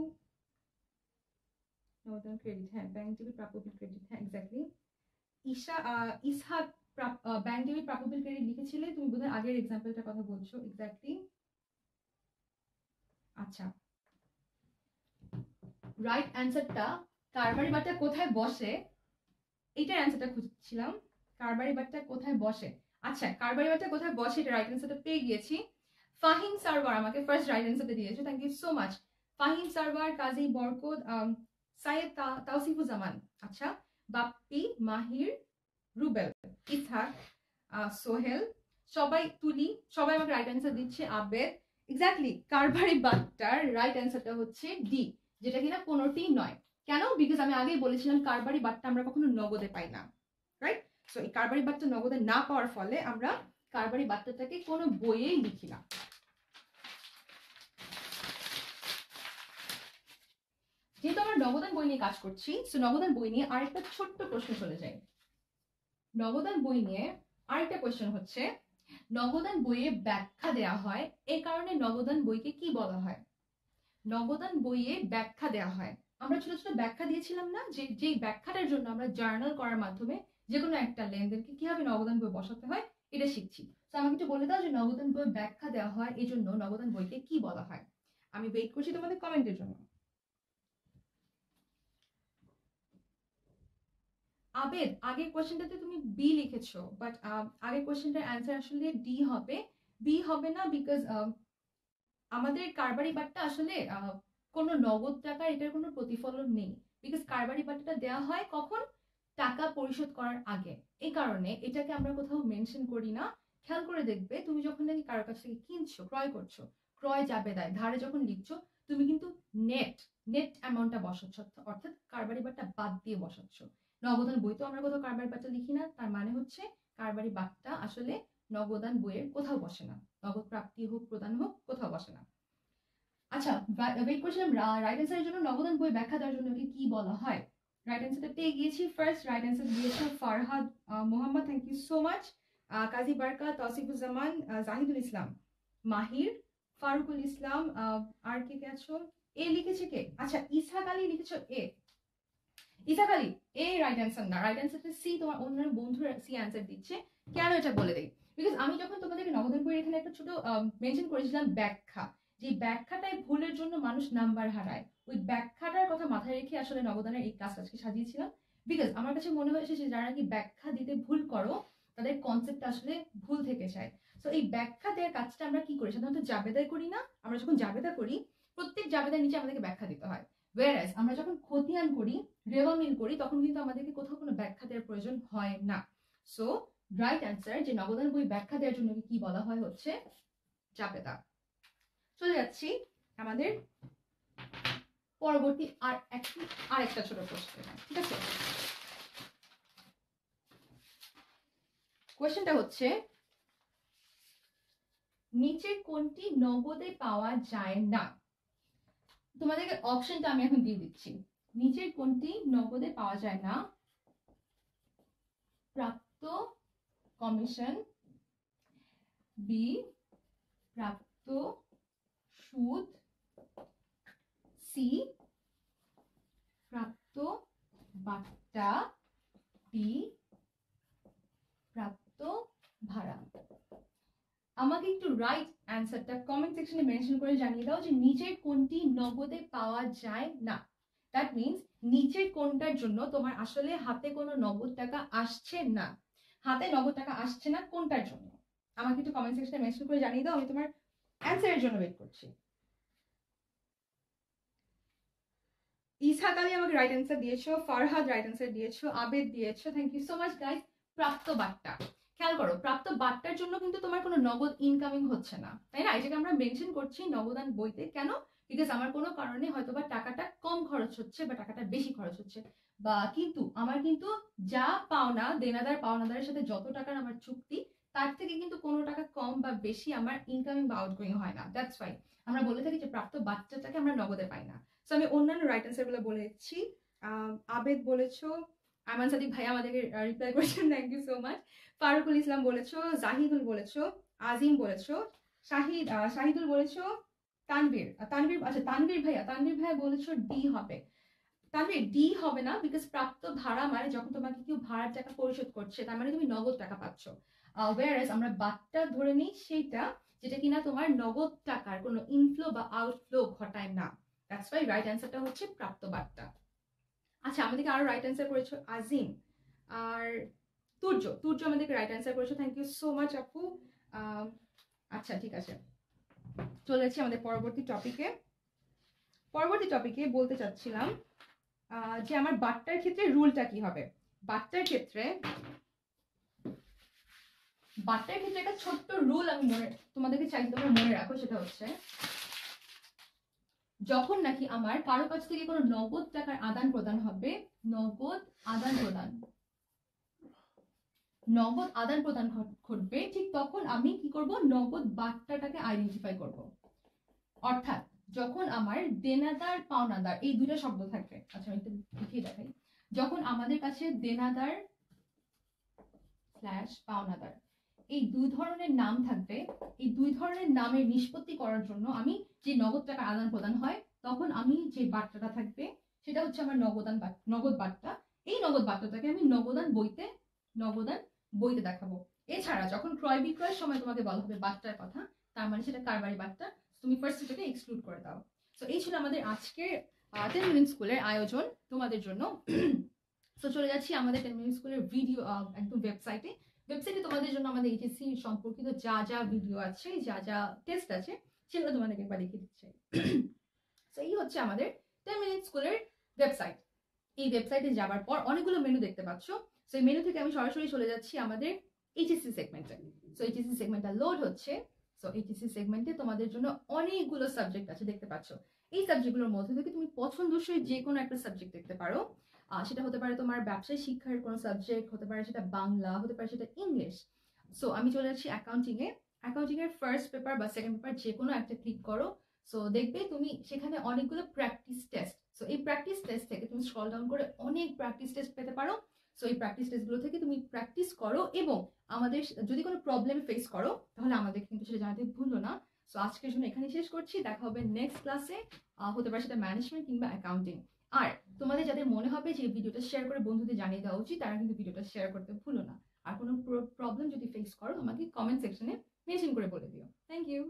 নগদান ক্রেডিট, হ্যাঁ ব্যাংক ডেবিট প্রাপ্য বিল ক্রেডিট, হ্যাঁ এক্স্যাক্টলি। ইসহাক ব্যাংক ডেবিট প্রাপ্য বিল ক্রেডিট লিখেছিলে, তুমি বোধহয় আগের এক্সাম্পলটার কথা বলছো, এক্স্যাক্টলি। আচ্ছা, রাইট অ্যান্সারটা কারবারি বাট্টা কোথায় বসে, এইটার অ্যান্সারটা খুঁজছিলাম। কারবারি বাট্টা কোথায় বসে, আচ্ছা কারবারি বাট্টা কোথায় বসে এটা রাইট অ্যান্সারটা পেয়ে গিয়েছি। ফাহিম সারওয়ার আমাকে ফার্স্ট রাইট অ্যান্সারটা দিয়েছে, thank you so much. Fahim Sarwar, Kazi Barkat, Sayed Tausifuzzaman, আচ্ছা, বাপ্পি, মাহির, রুবেল, ইসহাক, সোহেল, সবাই, তুলি, সবাই আমাকে রাইট অ্যান্সার দিচ্ছে। আবেদ, এক্স্যাক্টলি কারবারি বাট্টার রাইট অ্যান্সারটা হচ্ছে ডি, যেটা কিনা কোনোটি নয়। কেন? বিকজ আমি আগেই বলেছিলাম কারবারি বাট্টা আমরা কখনো নগদে পাই না, রাইট? সো এই কারবারি বাট্টা নগদে না পাওয়ার ফলে আমরা কারবারি বাট্টাটাকে কোনো বইয়েই লিখি না। যেহেতু আমরা নগদান বই নিয়ে কাজ করছি, সো নগদান বই নিয়ে আরেকটা ছোট্ট প্রশ্ন চলে যায়। নগদান বই নিয়ে আরেকটা কোয়েশ্চেন হচ্ছে, নগদান বইয়ে ব্যাখ্যা দেয়া হয়, এই কারণে নগদান বইকে কি বলা হয়? নগদান বইয়ে ব্যাখ্যা দেয়া হয়, আমরা ছোট ছোট ব্যাখ্যা দিয়েছিলাম না, যে যেই ব্যাখ্যাটার জন্য আমরা জার্নাল করার মাধ্যমে যে কোনো একটা লেনদেনকে কিভাবে নগদান বই বসাতে হয় এটা শিখছি। তো আমাকে একটু বলে দাও যে নগদান বই ব্যাখ্যা দেওয়া হয় এই জন্য নগদান বইকে কি বলা হয়। আমি ওয়েট করছি তোমাদের কমেন্টের জন্য। আবেদ, আগের কোশ্চেনটাতে তুমি বি লিখেছো, বাট আগের কোশ্চেনটার অ্যান্সার আসলে ডি হবে। বি হবে না, বিকজ আমাদের কারবারি বাট্টা আসলে কোনো নগদ টাকার এটার কোনো প্রতিফলন নেই, বিকজ কারবারি বাট্টাটা দেওয়া হয় কখন, টাকা পরিশোধ করার আগে। এই কারণে এটাকে আমরা কোথাও মেনশন করি না। খেয়াল করে দেখবে তুমি যখন নাকি কারোর কাছ থেকে কিনছো, ক্রয় করছো, ক্রয় জাবেদায় ধারে যখন লিখছো, তুমি কিন্তু নেট নেট অ্যামাউন্টটা বসাচ্ছ, অর্থাৎ কারবারি বাট্টা বাদ দিয়ে বসাচ্ছ। নগদান বই তো আমরা কোথাও কারবারি বাট্টা লিখি না, তার মানে হচ্ছে কারবারি বাট্টা আসলে নগদান বইয়ের কোথাও বসে না, নগদ প্রাপ্তি হোক প্রদান হোক কোথাও বসে না। আচ্ছা, ওয়েট করছিলাম রাইট অ্যান্সারের জন্য। নগদান বই ব্যাখ্যা দেওয়ার জন্য কি বলা হয়? রাইট অ্যান্সারটা পেয়ে গিয়েছি। ফার্স্ট রাইট অ্যান্সার দিয়েছে Farhad Mohammad, thank you so much. Kazi Barka, Tausifuzzaman, Zahidul Islam, Mahir, Farukul Islam, আর কে কে আছো? এ লিখেছে কে? আচ্ছা, ইসহাক আলী লিখেছো A. Ishaq Ali, A right answer না, রাইট অ্যান্সারটা সি। তোমার অন্যান্য বন্ধুরা সি অ্যান্সার দিচ্ছে, কেন এটা বলে দেই। বিকজ আমি যখন তোমাদেরকে নগদান বইয়ের এখানে একটা ছোট মেনশন করেছিলাম ব্যাখ্যা, যে ব্যাখ্যাটাই ভুলের জন্য মানুষ নাম্বার হারায়, ওই ব্যাখ্যাটার কথা মাথায় রেখে আসলে নগদানের এই কাজটা আজকে সাজিয়েছিলাম। বিকজ আমার কাছে মনে হয়েছে যে যারা নাকি ব্যাখ্যা দিতে ভুল করো তাদের কনসেপ্টটা আসলে ভুল থেকে যায়। তো এই ব্যাখ্যা দেওয়ার কাজটা আমরা কি করি, সাধারণত জাবেদায় করি না। আমরা যখন জাবেদা করি, প্রত্যেক জাবেদার নিচে আমাদেরকে ব্যাখ্যা দিতে হয়। ওয়ারাস আমরা যখন খতিয়ান করি, রেওয়া মিল করি, তখন কিন্তু আমাদেরকে কোথাও কোনো ব্যাখ্যা দেওয়ার প্রয়োজন হয় না। সো রাইট অ্যান্সার যে নগদান বই ব্যাখ্যা দেওয়ার জন্য কি বলা হয় হচ্ছে জাবেদা। চলে যাচ্ছি আমাদের পরবর্তী আরেকটা ছোট প্রশ্ন, ঠিক আছে? কোয়েশ্চেনটা হচ্ছে, নিচের কোনটি নগদে পাওয়া যায় না? তোমাদেরকে অপশনটা আমি এখন দিয়ে দিচ্ছি। নিচের কোনটি নগদে পাওয়া যায় না? প্রাপ্ত কমিশন, বি প্রাপ্ত সুদ, সি প্রাপ্ত বাট্টা, ডি প্রাপ্ত ভাড়া। আমাকে একটু রাইট অ্যান্সারটা কমেন্ট সেকশনে মেনশন করে জানিয়ে দাও যে নিচের কোনটি নগদে পাওয়া যায় না। দ্যাট মিনস নিচের কোনটার জন্য তোমার আসলে হাতে কোনো নগদ টাকা আসছে না, হাতে নগদ টাকা আসছে না কোনটার জন্য আমাকে একটু কমেন্ট সেকশনে মেনশন করে জানিয়ে দাও, আমি তোমার অ্যান্সারের জন্য ওয়েট করছি। ইসহাক আলী আমাকে রাইট অ্যান্সার দিয়েছো, ফারহাদ রাইট অ্যান্সার দিয়েছো, আবেদ দিয়েছো, thank you so much guys. প্রাপ্ত বাট্টা, খেয়াল করো, প্রাপ্ত বাট্টার জন্য কিন্তু তোমার কোনো নগদ ইনকামিং হচ্ছে না, তাই না? এটাকে আমরা মেনশন করছি নগদান বইতে, কেন? বিকজ আমার কোনো কারণে হয়তো বা টাকাটা কম খরচ হচ্ছে বা টাকাটা বেশি খরচ হচ্ছে, বা কিন্তু আমার কিন্তু যা পাওনা, দেনাদার পাওনাদারের সাথে যত টাকার আমার চুক্তি, তার থেকে কিন্তু কোনো টাকা কম বা বেশি আমার ইনকামিং বা আউটগোয়িং হয় না। দ্যাটস ওয়াই আমরা বলে থাকি যে প্রাপ্ত বাট্টাটাকে আমরা নগদে পাই না। সো আমি অন্যান্য রাইট অ্যান্সার গুলো বলেছি। আবেদ বলেছো, আমান সাদিক ভাই আমাদেরকে রিপ্লাই করেছেন, thank you so much. Farukul Islam বলেছো, জাহিদুল বলেছো, আজিম বলেছো, শাহিদুল বলেছো, তানভীর আচ্ছা তানভীর ভাইয়া বলেছো ডি হবে। তানভীর, ডি হবে না, বিকজ প্রাপ্ত ভাড়া মানে যখন তোমাকে কেউ ভাড়ার টাকা পরিশোধ করছে, তার মানে তুমি নগদ টাকা পাচ্ছ। ওয়ারাস আমরা বাট্টা ধরে নিই সেইটা যেটা কিনা তোমার নগদ টাকার কোনো ইনফ্লো বা আউটফ্লো ঘটায় না। দ্যাটস ওয়াই রাইট অ্যান্সারটা হচ্ছে প্রাপ্ত বাট্টা। আচ্ছা, আমাদেরকে আরো রাইট অ্যান্সার করেছো আজিম আর তুর্য আমাদেরকে রাইট অ্যান্সার করেছো, থ্যাংক ইউ সো মাচ আপু। আচ্ছা ঠিক আছে, চলে যাচ্ছি আমাদের পরবর্তী টপিকে বলতে চাচ্ছিলাম যে আমার বাট্টার ক্ষেত্রে রুলটা কি হবে। বাট্টার ক্ষেত্রে একটা ছোট্ট রুল আমি তোমাদেরকে চাই তোমরা মনে রাখো, সেটা হচ্ছে যখন নাকি আমার কারো কাছ থেকে কোনো নগদ টাকার আদান প্রদান হবে, নগদ আদান প্রদান ঘটবে, ঠিক তখন আমি কি করব, নগদ বাট্টাটাকে আইডেন্টিফাই করব। অর্থাৎ যখন আমার দেনাদার পাওনাদার এই দুইটা শব্দ থাকবে, আচ্ছা আমি একটু লিখে দেখাই, যখন আমাদের কাছে দেনাদার / পাওনাদার এই দুই ধরনের নাম থাকবে, এই দুই ধরনের নামের নিষ্পত্তি করার জন্য আমি যে নগদ টাকা আদান প্রদান হয়, তখন আমি যে বাট্টাটা থাকবে সেটা হচ্ছে আমার নগদ বার্তা। এই নগদ বার্তাটাকে আমি নগদান বইতে দেখাবো। এছাড়া যখন ক্রয় বিক্রয়ের সময় তোমাকে বলা হবে বার্তার কথা, তার মানে সেটা কারবারি বার্তা, তুমি ফার্স্ট সেটাকে এক্সক্লুড করে দাও। সো এই ছিল আমাদের আজকের 10 মিনিট স্কুলের আয়োজন তোমাদের জন্য। সো চলে যাচ্ছি আমাদের 10 মিনিট স্কুলের ভিডিও একদম ওয়েবসাইটে তোমাদের জন্য আমাদের এইচএসসি সম্পর্কিত যা যা ভিডিও আছে, যা যা টেস্ট আছে, সেগুলো তোমাদেরকে একবার দেখিয়ে দিচ্ছে। সো এই হচ্ছে আমাদের 10 মিনিট স্কুলের ওয়েবসাইট। এই ওয়েবসাইটে যাওয়ার পর অনেকগুলো মেনু দেখতে পাচ্ছ। সো এই মেনু থেকে আমি সরাসরি চলে যাচ্ছি আমাদের এইচএসসি সেগমেন্টে। সো এইচএসসি সেগমেন্টটা লোড হচ্ছে। সো এইচএসসি সেগমেন্টে তোমাদের জন্য অনেকগুলো সাবজেক্ট আছে দেখতে পাচ্ছ। এই সাবজেক্টগুলোর মধ্যে থেকে তুমি পছন্দসই যে কোনো একটা সাবজেক্ট দেখতে পারো। সেটা হতে পারে তোমার ব্যবসায় শিক্ষার কোনো সাবজেক্ট, হতে পারে সেটা বাংলা, হতে পারে সেটা ইংলিশ। সো আমি চলে যাচ্ছি অ্যাকাউন্টিং এর ফার্স্ট পেপার বা সেকেন্ড পেপার যে কোনো একটা ক্লিক করো। সো দেখবে তুমি সেখানে অনেকগুলো প্র্যাকটিস টেস্ট। সো এই প্র্যাকটিস টেস্ট থেকে তুমি স্ক্রল ডাউন করে অনেক প্র্যাকটিস টেস্ট পেতে পারো। সো এই প্র্যাকটিস টেস্টগুলো থেকে তুমি প্র্যাকটিস করো, এবং আমাদের যদি কোনো প্রবলেম ফেস করো তাহলে আমাদের কিন্তু সেটা জানাতে ভুলো না। সো আজকের জন্য এখানে শেষ করছি, দেখা হবে নেক্সট ক্লাসে। হতে পারে সেটা ম্যানেজমেন্ট কিংবা অ্যাকাউন্টিং। আর তোমাদের যাদের মনে হবে যে ভিডিওটা শেয়ার করে বন্ধুদের জানিয়ে দেওয়া উচিত, তারা কিন্তু ভিডিওটা শেয়ার করতে ভুলো না। আর কোনো প্রবলেম যদি ফেস করো আমাকে কমেন্ট সেকশনে মেনশন করে বলে দিও। Thank you.